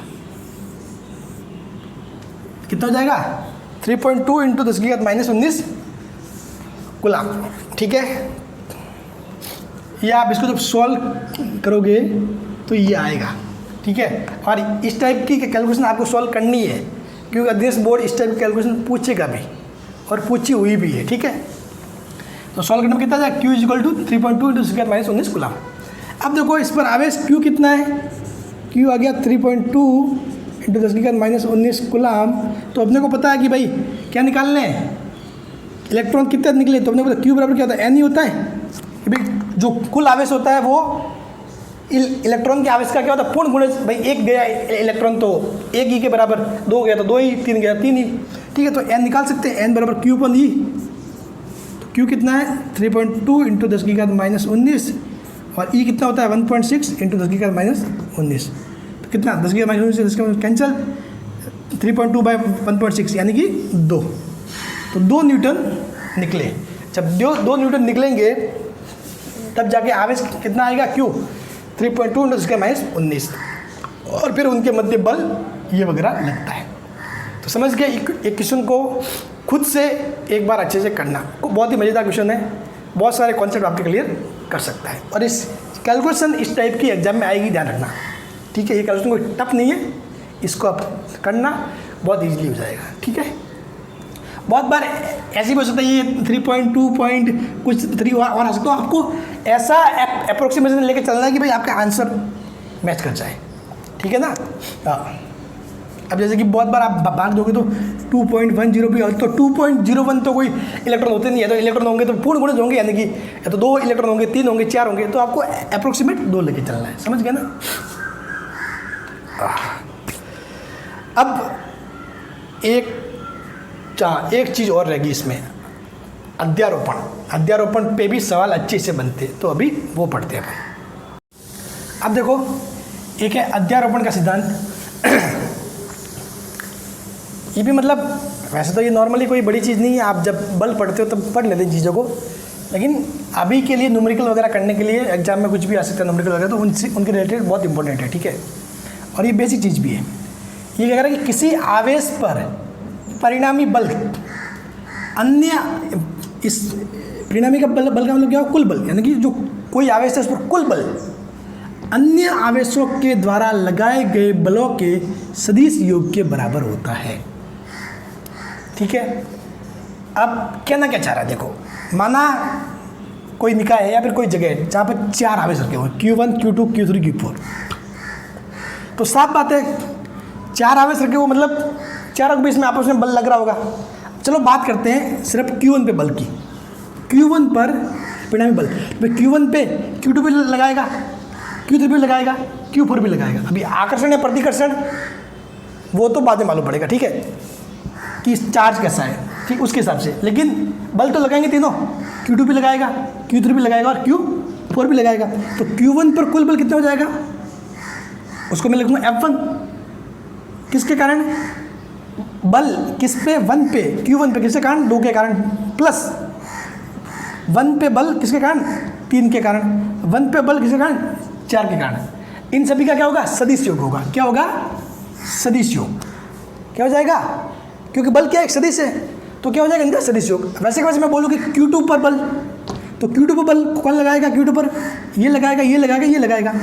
कितना हो जाएगा, 3.2 × 10⁻⁻19 कूलम, ठीक है। ये आप इसको जब सॉल्व करोगे तो ये आएगा, ठीक है। और इस टाइप की कैलकुलेशन आपको सॉल्व करनी है, क्योंकि अध्यक्ष बोर्ड इस टाइप की कैलकुलेशन पूछेगा भी, और पूछी हुई भी है, ठीक है। तो सॉल्व करने में कितना जाएगा, Q = 3.2 × 10⁻⁻19 कूलम। अब देखो इस पर आवेश Q कितना है, Q आ गया 3.2 × 10⁻⁻19 कूलम। तो अपने को पता है कि भाई क्या निकालने हैं, इलेक्ट्रॉन कितने निकले। तो अपने को पता Q बराबर क्या होता है, N ही होता है कि भाई जो कुल आवेश होता है वो इलेक्ट्रॉन के आवेश का क्या होता है, पूर्ण गुणज। भाई एक गया इलेक्ट्रॉन तो एक ही के बराबर, दो गया तो दो ही, तीन गया तीन ही, ठीक है। तो एन निकाल सकते हैं, एन बराबर क्यू अपन ई, तो क्यू कितना है 3.2 इंटू 10 की घात -19, और ई कितना होता है 1.6 इंटू 10 की घात -19, तो कितना 10 की घात -19 से 10 का कैंसिल, 3.2 बाई 1.6 यानी कि 2, तो 2 न्यूटन निकले। जब दो न्यूटन निकलेंगे तब जाके आवेश कितना आएगा, क्यू 3.2 इंटू 10 की घात -19, और फिर उनके मध्य बल ये वगैरह लगता है। तो समझ गए, एक क्वेश्चन को खुद से एक बार अच्छे से करना, बहुत ही मज़ेदार क्वेश्चन है, बहुत सारे कॉन्सेप्ट आपके क्लियर कर सकता है। और इस कैलकुलेशन इस टाइप की एग्जाम में आएगी, ध्यान रखना, ठीक है। ये कैलकुलेशन कोई टफ नहीं है, इसको आप करना बहुत ईजिली हो जाएगा, ठीक है। बहुत बार ऐसे भी हो सकता है ये 3.2 पॉइंट कुछ 3 और आ सकता हो, आपको ऐसा अप्रोक्सीमेशन लेके चलना है कि भाई आपका आंसर मैच कर जाए, ठीक है ना। अब जैसे कि बहुत बार आप भाग दोगे तो 2.10 भी, तो 2.01 तो कोई इलेक्ट्रॉन होते नहीं है, तो इलेक्ट्रॉन होंगे तो पूर्ण गुणज होंगे, यानी कि या तो 2 इलेक्ट्रॉन होंगे, 3 होंगे, 4 होंगे, तो आपको अप्रोक्सीमेट 2 लेके चलना है, समझ गए ना। अब एक चीज़ और रहेगी इसमें, अध्यारोपण पे भी सवाल अच्छे से बनते, तो अभी वो पढ़ते हैं अपन। अब देखो, एक है अध्यारोपण का सिद्धांत। ये भी मतलब वैसे तो ये नॉर्मली कोई बड़ी चीज़ नहीं है, आप जब बल पढ़ते हो तब पढ़ लेते हैं चीज़ों को, लेकिन अभी के लिए न्यूमेरिकल वगैरह करने के लिए एग्जाम में कुछ भी आ सकता है न्यूमेरिकल वगैरह, तो उनके रिलेटेड बहुत इंपॉर्टेंट है, ठीक है। और ये बेसिक चीज़ भी है। ये कह रहा है कि किसी आवेश पर परिणामी बल अन्य, इस परिणामी का बल का मतलब क्या हो, कुल बल, यानी कि जो कोई आवेश है उस पर कुल बल अन्य आवेशों के द्वारा लगाए गए बलों के सदिश योग के बराबर होता है, ठीक है। अब कहना क्या चाह रहा है, देखो, माना कोई निकाय है या फिर कोई जगह है जहाँ पर 4 आवेश रखे हुए, Q1 Q2 Q3 Q4, तो साफ बात है 4 आवेश रखे हुए मतलब चारों के बीच में आपस में बल लग रहा होगा। चलो बात करते हैं सिर्फ Q1 पे बल की, Q1 पर परिणामी बल, तो Q1 पे Q2 पे लगाएगा, Q3 पे लगाएगा, Q4 भी लगाएगा। अभी आकर्षण या प्रतिकर्षण वो तो बाद में मालूम पड़ेगा, ठीक है, कि चार्ज कैसा है, ठीक, उसके हिसाब से, लेकिन बल तो लगाएंगे तीनों, Q2 भी लगाएगा, Q3 भी लगाएगा और Q4 भी लगाएगा। तो Q1 पर कुल बल कितना हो जाएगा, उसको मैं लिखूँगा F1, किसके कारण, बल किस पे, 1 पे, Q1 पे किसके कारण, 2 के कारण, प्लस 1 पे बल किसके कारण, 3 के कारण, 1 पे बल किसके कारण, 4 के कारण। इन सभी का क्या होगा, सदिश योग होगा। क्या होगा, सदिश योग। क्या हो जाएगा, क्योंकि बल क्या एक सदिश है, तो क्या हो जाएगा इनका सदिश योग। वैसे के वैसे मैं बोलूँ कि Q2 पर बल, तो Q2 पर बल कौन लगाएगा, Q2 पर ये लगाएगा, ये लगाएगा, ये लगाएगा,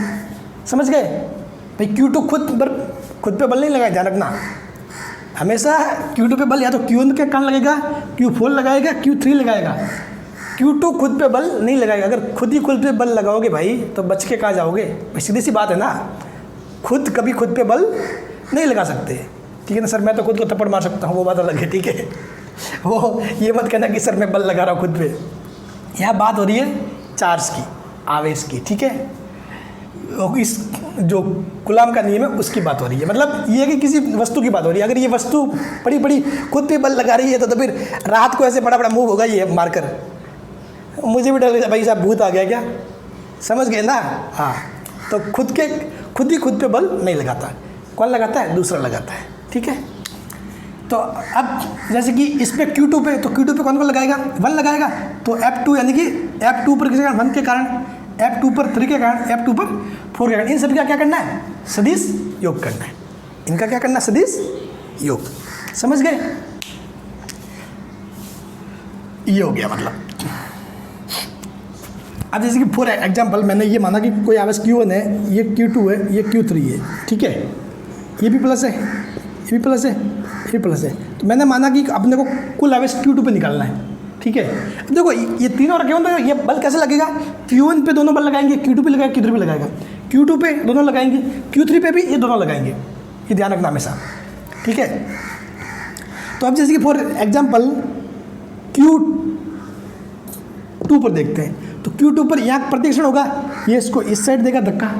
समझ गए भाई। Q2 खुद पे बल नहीं लगाएगा, ध्यान रखना, हमेशा Q2 पे बल या तो Q1 के कारण लगेगा, Q4 लगाएगा, Q3 लगाएगा, Q2 खुद पे बल नहीं लगाएगा। अगर खुद ही खुद पे बल लगाओगे भाई तो बच के कहाँ जाओगे भाई, सीधी सी बात है ना, कभी खुद पे बल नहीं लगा सकते, ठीक है ना। सर मैं तो खुद को थप्पड़ मार सकता हूँ, वो बात अलग है, ठीक है, वो ये मत कहना कि सर मैं बल लगा रहा हूँ खुद पे। यहाँ बात हो रही है चार्ज की, आवेश की, ठीक है, इस जो गुलाम का नियम है उसकी बात हो रही है। मतलब ये है कि किसी वस्तु की बात हो रही है, अगर ये वस्तु बड़ी खुद पे बल लगा रही है तो फिर रात को ऐसे बड़ा मूव होगा ये मारकर, मुझे भी डर लगा भाई साहब भूत आ गया क्या, समझ गए ना। हाँ, तो खुद ही खुद पे बल नहीं लगाता, कौन लगाता है, दूसरा लगाता है, ठीक है। तो अब जैसे कि इस पे Q2 पे, तो Q2 पे कौन लगाएगा, 1 लगाएगा, तो F2 यानी कि F2 पर किसी कारण 1 के कारण, F2 पर 3 के कारण, F2 पर 4 के कारण, इन सभी का क्या करना है, सदिश योग करना है। इनका क्या करना है, सदिश योग, समझ गए, ये हो गया मतलब। अब जैसे कि फॉर एग्जाम्पल मैंने ये माना कि कोई आवेश Q1 है, ये Q2 है, ये Q3 है, ठीक है, ये भी प्लस है, ये भी प्लस है, ये भी प्लस है, तो मैंने माना कि अपने को कुल आवेश Q2 पे निकालना है, ठीक है। अब देखो ये तीनों रखे हों तो ये बल कैसे लगेगा, Q1 पे दोनों बल लगाएंगे, Q2 पे लगाएगा, Q3 पे लगाएगा, Q2 पे दोनों लगाएंगे, Q3 पे भी ये दोनों लगाएंगे, ये ध्यान रखना हमेशा, ठीक है। तो अब जैसे कि फॉर एग्जाम्पल Q2 पर देखते हैं, तो Q2 पर यहाँ प्रतिकर्षण होगा, ये इसको इस साइड देगा धक्का,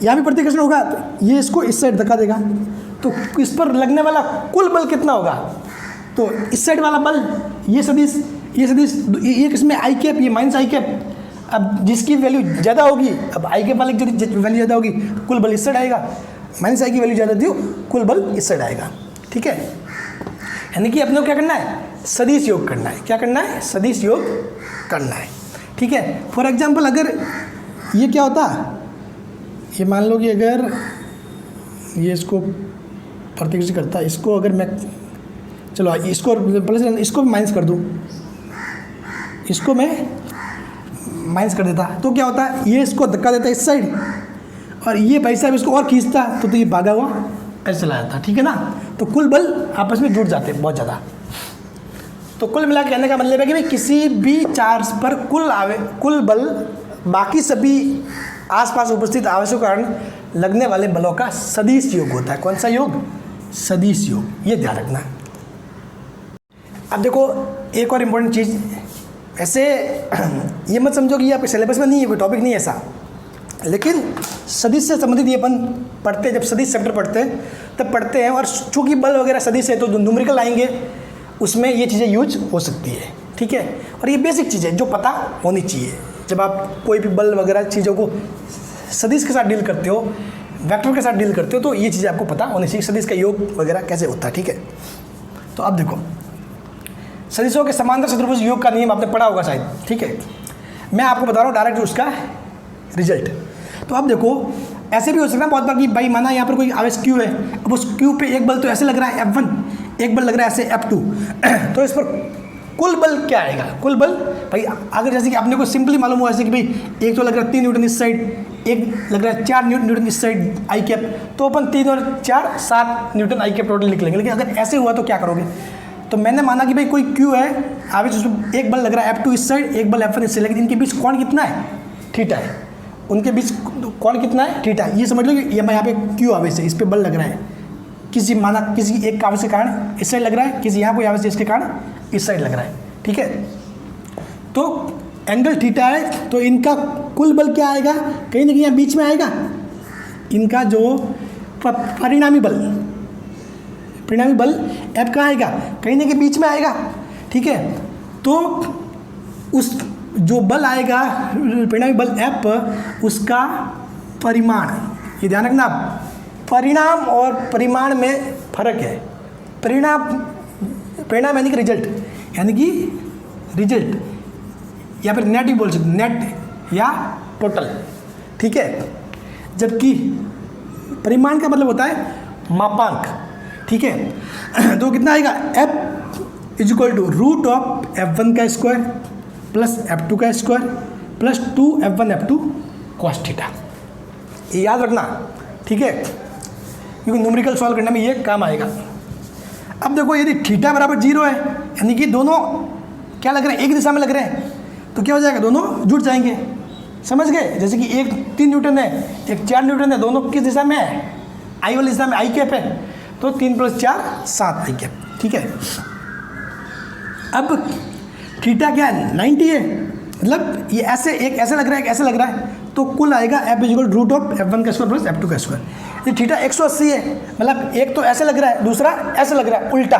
यहाँ भी प्रतिकर्षण होगा तो ये इसको इस साइड धक्का देगा, तो इस पर लगने वाला कुल बल कितना होगा? तो इस साइड वाला बल ये सदिश ये किसमें आई कैप, ये माइनस आई कैप, अब जिसकी वैल्यू ज़्यादा होगी, अब आई कैप वाले की वैल्यू ज़्यादा होगी, कुल बल इस साइड आएगा, माइनस आई की वैल्यू ज़्यादा दी, कुल बल इस साइड आएगा। ठीक है, यानी कि अपने को क्या करना है? सदिश योग करना है। क्या करना है? सदिश योग करना है। ठीक है, फॉर एग्जाम्पल अगर ये क्या होता, ये मान लो कि अगर ये इसको प्रतिकर्षण करता है, इसको अगर मैं, चलो इसको प्लस, इसको माइनस कर दूँ, इसको मैं माइनस कर देता, तो क्या होता है? ये इसको धक्का देता इस साइड, और ये भाई साहब इसको और खींचता, तो ये भागा हुआ ऐसे चला जाता। ठीक है ना, तो कुल बल आपस में जुड़ जाते हैं बहुत ज़्यादा। तो कुल मिला के कहने का मतलब है कि भाई किसी भी चार्ज पर कुल बल बाकी सभी आसपास उपस्थित आवेशों के कारण लगने वाले बलों का सदिश योग होता है। कौन सा योग? सदिश योग, ये ध्यान रखना। अब देखो एक और इम्पोर्टेंट चीज़, ऐसे ये मत समझो कि ये आपके सिलेबस में नहीं है, कोई टॉपिक नहीं है ऐसा, लेकिन सदिश से संबंधित ये अपन पढ़ते हैं, जब सदिश चैप्टर पढ़ते हैं तब पढ़ते हैं, और चूँकि बल वगैरह सदिश है तो जो न्यूमेरिकल आएंगे उसमें ये चीज़ें यूज हो सकती है। ठीक है, और ये बेसिक चीज़ है जो पता होनी चाहिए। जब आप कोई भी बल वगैरह चीज़ों को सदिश के साथ डील करते हो, वेक्टर के साथ डील करते हो, तो ये चीज़ें आपको पता होनी चाहिए, सदिश का योग वगैरह कैसे होता है। ठीक है, तो अब देखो सदिशों के समांतर चतुर्भुज योग का नियम आपने पढ़ा होगा शायद। ठीक है, मैं आपको बता रहा हूँ डायरेक्ट उसका रिजल्ट। तो अब देखो ऐसे भी हो सकता है बहुत बार कि भाई माना यहाँ पर कोई आवेश Q है, अब उस Q पे एक बल तो ऐसे लग रहा है F1, एक बल लग रहा है ऐसे F2, तो इस पर कुल बल क्या आएगा? कुल बल भाई अगर जैसे कि आपने को सिंपली मालूम हुआ ऐसे कि भाई एक तो लग रहा है 3 न्यूटन इस साइड, एक लग रहा है 4 न्यूटन इस साइड आई कैप, तो अपन 3 और 4 7 न्यूटन आई कैप टोटल लिख लेंगे। लेकिन अगर ऐसे हुआ तो क्या करोगे? तो मैंने माना कि भाई कोई Q है आवेश, उसमें एक बल लग रहा है F2 इस साइड, एक बल F1 इस साइड, लेकिन इनके बीच कोण कितना है? थीटा है। उनके बीच कोण कितना है? थीटा। ये समझ लो कि ये यहाँ पे Q आवेश है, इस पर बल लग रहा है, किसी एक आवेश के कारण इस साइड लग रहा है, किसी यहाँ कोई आवेश है इसके कारण इस साइड लग रहा है। ठीक है, तो एंगल थीटा है, तो इनका कुल बल क्या आएगा? कहीं ना कहीं यहाँ बीच में आएगा। इनका जो परिणामी बल F कहाँ आएगा? कहीं ना कहीं बीच में आएगा। ठीक है, तो उस जो बल आएगा परिणामी बल F, उसका परिमाण, ये ध्यान रखना, परिणाम और परिमाण में फर्क है। परिणाम यानी कि रिजल्ट, या फिर नेट भी बोल सकते, नेट या टोटल। ठीक है, जबकि परिमाण का मतलब होता है मापांक। ठीक है, तो कितना आएगा? F = रूट ऑफ F1 का स्क्वायर प्लस F2 का square plus 2F1 F2 cos theta. ये याद रखना। ठीक है, क्योंकि न्यूमेरिकल सॉल्व करने में ये काम आएगा। अब देखो यदि थीटा बराबर 0 है, यानी कि दोनों क्या लग रहे हैं? एक दिशा में लग रहे हैं, तो क्या हो जाएगा? दोनों जुड़ जाएंगे। समझ गए? जैसे कि एक 3 न्यूटन है, एक 4 न्यूटन है, दोनों किस दिशा में है? आई वाली दिशा में, आई कैप है, तो 3 + 4 7 आई कैप। ठीक है, अब थीटा क्या है? 90 है, मतलब ये ऐसे एक ऐसे लग रहा है, एक ऐसे लग रहा है, तो कुल आएगा F = रूट ऑफ F1 का स्क्वायर प्लस F2 का स्क्वायर। ये थीटा 180 है, मतलब एक तो ऐसे लग रहा है, दूसरा ऐसे लग रहा है, उल्टा।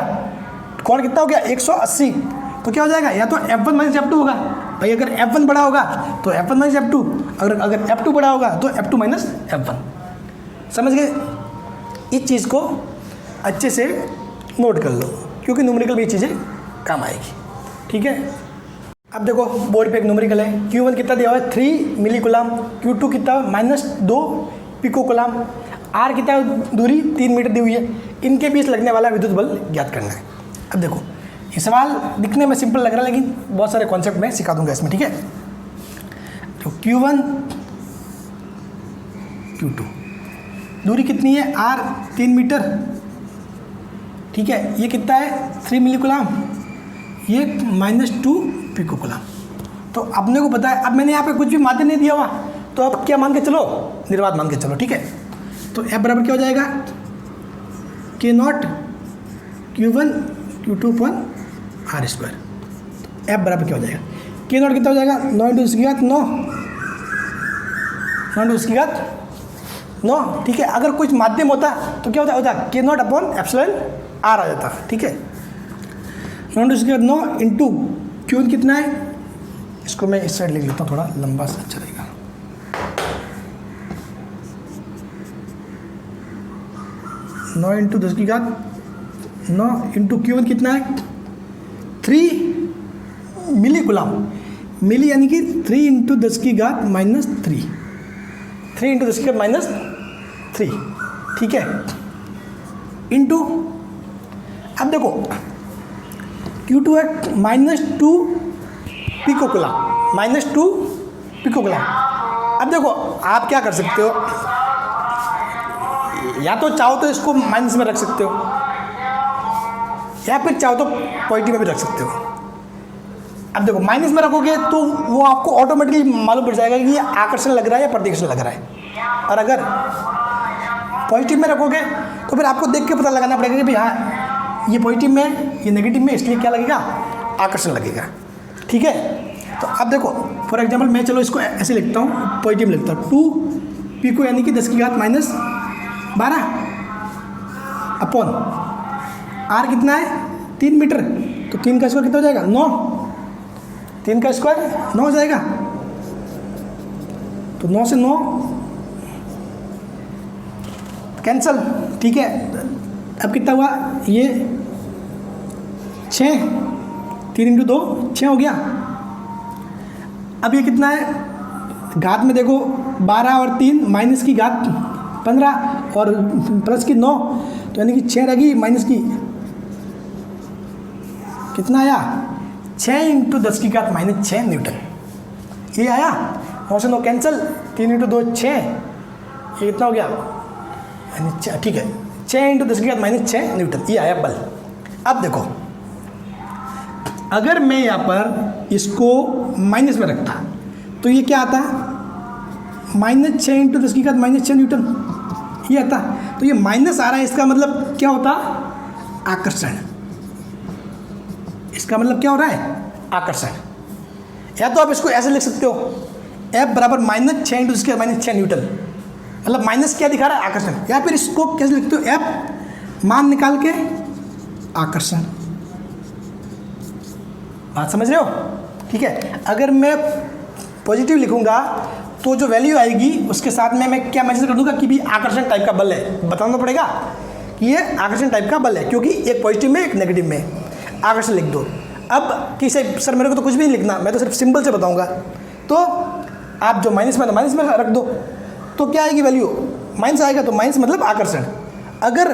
कौन कितना हो गया? 180। तो क्या हो जाएगा? या तो F1 - F2 होगा भाई, अगर F1 बड़ा होगा तो F1 - F2, अगर F2 बड़ा होगा तो F2 - F1। समझ गए? इस चीज़ को अच्छे से नोट कर लो, क्योंकि न्यूमेरिकल में ये चीज़ें काम आएगी। ठीक है, अब देखो बोर्ड पे एक न्यूमेरिकल है। Q1 कितना दिया हुआ है? 3 मिली कूलाम। Q2 कितना? -2 पिको कूलाम। R कितना दूरी? 3 मीटर दी हुई है। इनके बीच लगने वाला विद्युत बल ज्ञात करना है। अब देखो ये सवाल दिखने में सिंपल लग रहा है, लेकिन बहुत सारे कॉन्सेप्ट मैं सिखा दूंगा इसमें। ठीक है, तो Q1 Q2 दूरी कितनी है? R 3 metre. ठीक है, ये कितना है? 3 मिली कूलाम, ये -2 पिको कूलाम। तो अपने को पता है, अब मैंने यहाँ पे कुछ भी माध्यम नहीं दिया हुआ, तो अब क्या मान के चलो? निर्वात मान के चलो। ठीक है, तो F बराबर क्या हो जाएगा? K0 Q1 Q2 / R²। F बराबर क्या हो जाएगा? के नॉट कितना हो जाएगा 9 इंटू 10 की घात 9, 9 इंटू 10 की घात 9। ठीक है, अगर कुछ माध्यम होता तो क्या होता के नॉट अपॉन एप्सिलॉन आर आ जाता। ठीक है, 9 इंटू 10 की घात 9 इंटू क्यू कितना है, इसको मैं इस साइड लिख लेता हूँ, थोड़ा लंबा सा अच्छा रहेगा। नौ इंटू 10 की घात 9 इंटू क्यू कितना है 3 मिली गुलाम, मिली यानी कि 3 इंटू 10 की घात -3, 3 इंटू 10 की घात -3। ठीक है, इंटू अब देखो Q2 है -2 पिकोकुलम, -2 पिकोकुलम। अब देखो आप क्या कर सकते हो, या तो चाहो तो इसको माइनस में रख सकते हो, या फिर चाहो तो पॉजिटिव में भी रख सकते हो। अब देखो माइनस में रखोगे तो वो आपको ऑटोमेटिकली मालूम पड़ जाएगा कि ये आकर्षण लग रहा है या प्रतिकर्षण लग रहा है, और अगर पॉजिटिव में रखोगे तो फिर आपको देख के पता लगाना पड़ेगा कि भाई हाँ ये पॉजिटिव में है, ये नेगेटिव में, इसलिए क्या लगेगा, आकर्षण लगेगा। ठीक है, तो अब देखो फॉर एग्जाम्पल मैं चलो इसको ऐसे लिखता हूँ, पॉजिटिव लिखता हूँ, 2 पिको यानी कि 10 की घात -12 अपॉन आर कितना है 3 मीटर, तो 3 का स्क्वायर कितना हो जाएगा 9, 3 का स्क्वायर 9 हो जाएगा, तो 9 से 9 कैंसल। ठीक है, अब कितना हुआ ये 6, 3 इंटू 2 6 हो गया। अब ये कितना है घात में देखो 12 और 3 माइनस की घात 15 और प्लस की 9, तो यानी कि 6 रहेगी माइनस की कितना आया 6 इंटू 10 की घात -6 न्यूटन, ये आया। 9 से 9 कैंसिल, 3 इंटू 2 6, ये कितना हो गया, ठीक है 6 इंटू 10 की घात -6 न्यूटन, ये आया बल। अब देखो अगर मैं यहाँ पर इसको माइनस में रखता तो ये क्या आता, -6 इंटू 10 की घात -6 न्यूटन, ये आता। तो ये माइनस आ रहा है, इसका मतलब क्या होता, आकर्षण। इसका मतलब क्या हो रहा है, आकर्षण। या तो आप इसको ऐसे लिख सकते हो, F बराबर -6 इंटू 10 की घात -6 न्यूटन, मतलब माइनस क्या दिखा रहा है, आकर्षण। या फिर इसको कैसे लिखते हो, F मान निकाल के आकर्षण। बात समझ रहे हो? ठीक है, अगर मैं पॉजिटिव लिखूंगा तो जो वैल्यू आएगी उसके साथ में मैं क्या मैसेज कर दूंगा कि भी आकर्षण टाइप का बल है, बताना पड़ेगा कि ये आकर्षण टाइप का बल है, क्योंकि एक पॉजिटिव में एक नेगेटिव में आकर्षण लिख दो। अब कि सर मेरे को तो कुछ भी नहीं लिखना, मैं तो सिर्फ सिंबल से बताऊंगा, तो आप जो माइनस में माइनस में रख दो, तो क्या आएगी वैल्यू, माइनस आएगा, तो माइनस मतलब आकर्षण। अगर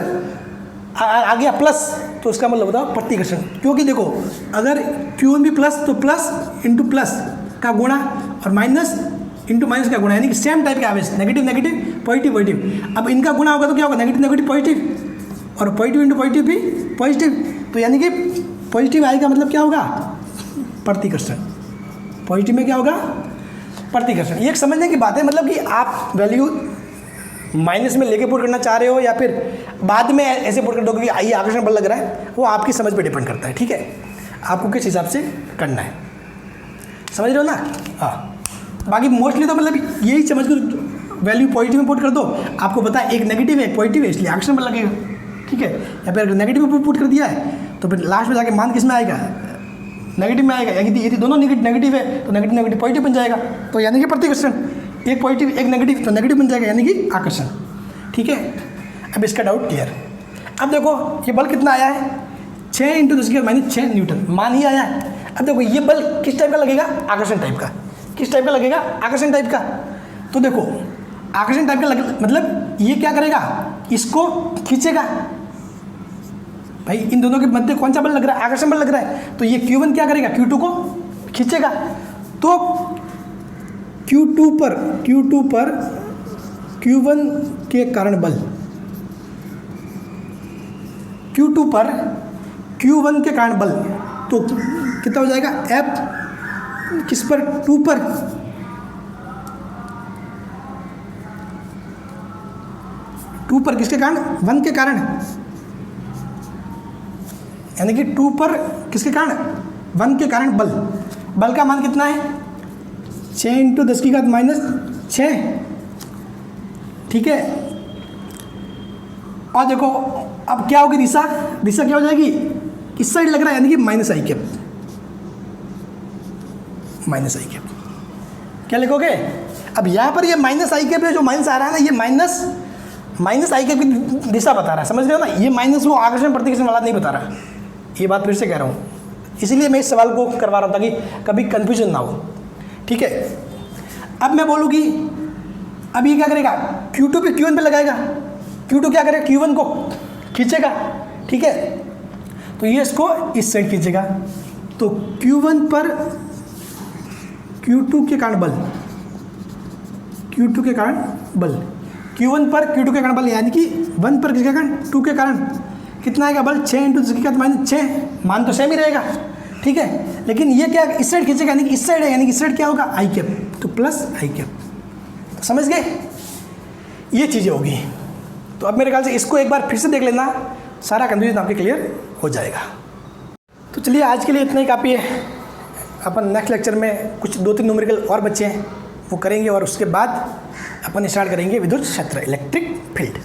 आ गया प्लस तो उसका मतलब बताओ प्रतिकर्षण, क्योंकि देखो अगर Q1 भी प्लस तो प्लस इंटू प्लस का गुणा और माइनस इंटू माइनस का गुणा, यानी कि सेम टाइप के आवेश, नेगेटिव नेगेटिव पॉजिटिव पॉजिटिव। अब इनका गुणा होगा तो क्या होगा, नेगेटिव नेगेटिव पॉजिटिव, और पॉजिटिव इंटू पॉजिटिव भी पॉजिटिव, तो यानी कि पॉजिटिव आएगा मतलब क्या होगा, प्रतिकर्षण। पॉजिटिव में क्या होगा, प्रतिकर्षण। ये एक समझने की बात है, मतलब कि आप वैल्यू माइनस में लेके पुट करना चाह रहे हो या फिर बाद में ऐसे पुट कर दो कि आइए आकर्षण बल लग रहा है, वो आपकी समझ पे डिपेंड करता है। ठीक है, आपको किस हिसाब से करना है, समझ रहे हो ना। हाँ, बाकी मोस्टली तो मतलब यही समझ कर वैल्यू पॉजिटिव में पुट कर दो, आपको पता है एक नेगेटिव है एक पॉजिटिव है, इसलिए आकर्षण बल लगेगा। ठीक है, या फिर नेगेटिव में पुट कर दिया है तो फिर लास्ट में जाके मान किस में आएगा, नेगेटिव में आएगा, यानी यदि दोनों नेगेटिव है तो नेगेटिव नेगेटिव पॉजिटिव बन जाएगा, तो यानी कि प्रतिकर्षण। एक पॉजिटिव एक नेगेटिव तो नेगेटिव बन जाएगा, यानी कि आकर्षण। ठीक है, अब इसका डाउट क्लियर। अब देखो ये बल कितना आया है, 6 इंटू 10 की घात -6 न्यूटन, मान ही आया है। अब देखो ये बल किस टाइप का लगेगा, आकर्षण टाइप का। किस टाइप का लगेगा, आकर्षण टाइप का। तो देखो आकर्षण टाइप का मतलब ये क्या करेगा, इसको खींचेगा। भाई इन दोनों के मध्य कौन सा बल लग रहा है, आकर्षण बल लग रहा है, तो ये Q1 क्या करेगा, Q2 को खींचेगा। तो Q2 पर Q1 के कारण बल, Q2 पर Q1 के कारण बल, तो कितना हो जाएगा, F किस पर, 2 पर, किसके कारण, 1 के कारण, यानी कि 2 पर किसके कारण, 1 के कारण बल। बल का मान कितना है 6 इंटू 10⁻⁻6, ठीक है। और देखो अब क्या होगी दिशा, दिशा क्या हो जाएगी, इस साइड लग रहा है यानी कि माइनस आई कैप, माइनस आई कैप। क्या लिखोगे, अब यहाँ पर ये माइनस आई कैप है, जो माइनस आ रहा है ना, ये माइनस आई कैप की दिशा बता रहा है, समझ रहे हो ना। ये माइनस वो आकर्षण प्रतिकर्षण वाला नहीं बता रहा, ये बात फिर से कह रहा हूँ, इसीलिए मैं इस सवाल को करवा रहा था कि कभी कन्फ्यूजन ना हो, ठीक है। अब मैं बोलूँगी, अब ये क्या करेगा, Q2 पे Q1 पे लगाएगा, Q2 क्या करेगा, Q1 को खींचेगा, ठीक है। तो ये इसको इस साइड खींचेगा, तो Q1 पर Q2 के कारण बल, Q2 के कारण बल, Q1 पर Q2 के कारण बल, यानी कि 1 पर किसके कारण, 2 के कारण कितना आएगा बल, 6 इंटू 10⁻⁶, मान तो सेम ही रहेगा, ठीक है। लेकिन ये क्या इस साइड खींचेगा, यानी कि इस साइड है, यानी कि इस साइड क्या होगा आई कैप, तो प्लस आई कैप, तो समझ गए, ये चीज़ें होगी। तो अब मेरे ख्याल से इसको एक बार फिर से देख लेना, सारा कंफ्यूजन आपके क्लियर हो जाएगा। तो चलिए आज के लिए इतना ही काफ़ी है, अपन नेक्स्ट लेक्चर में कुछ 2-3 न्यूमेरिकल और बच्चे हैं वो करेंगे, और उसके बाद अपन स्टार्ट करेंगे विद्युत क्षेत्र, इलेक्ट्रिक फील्ड।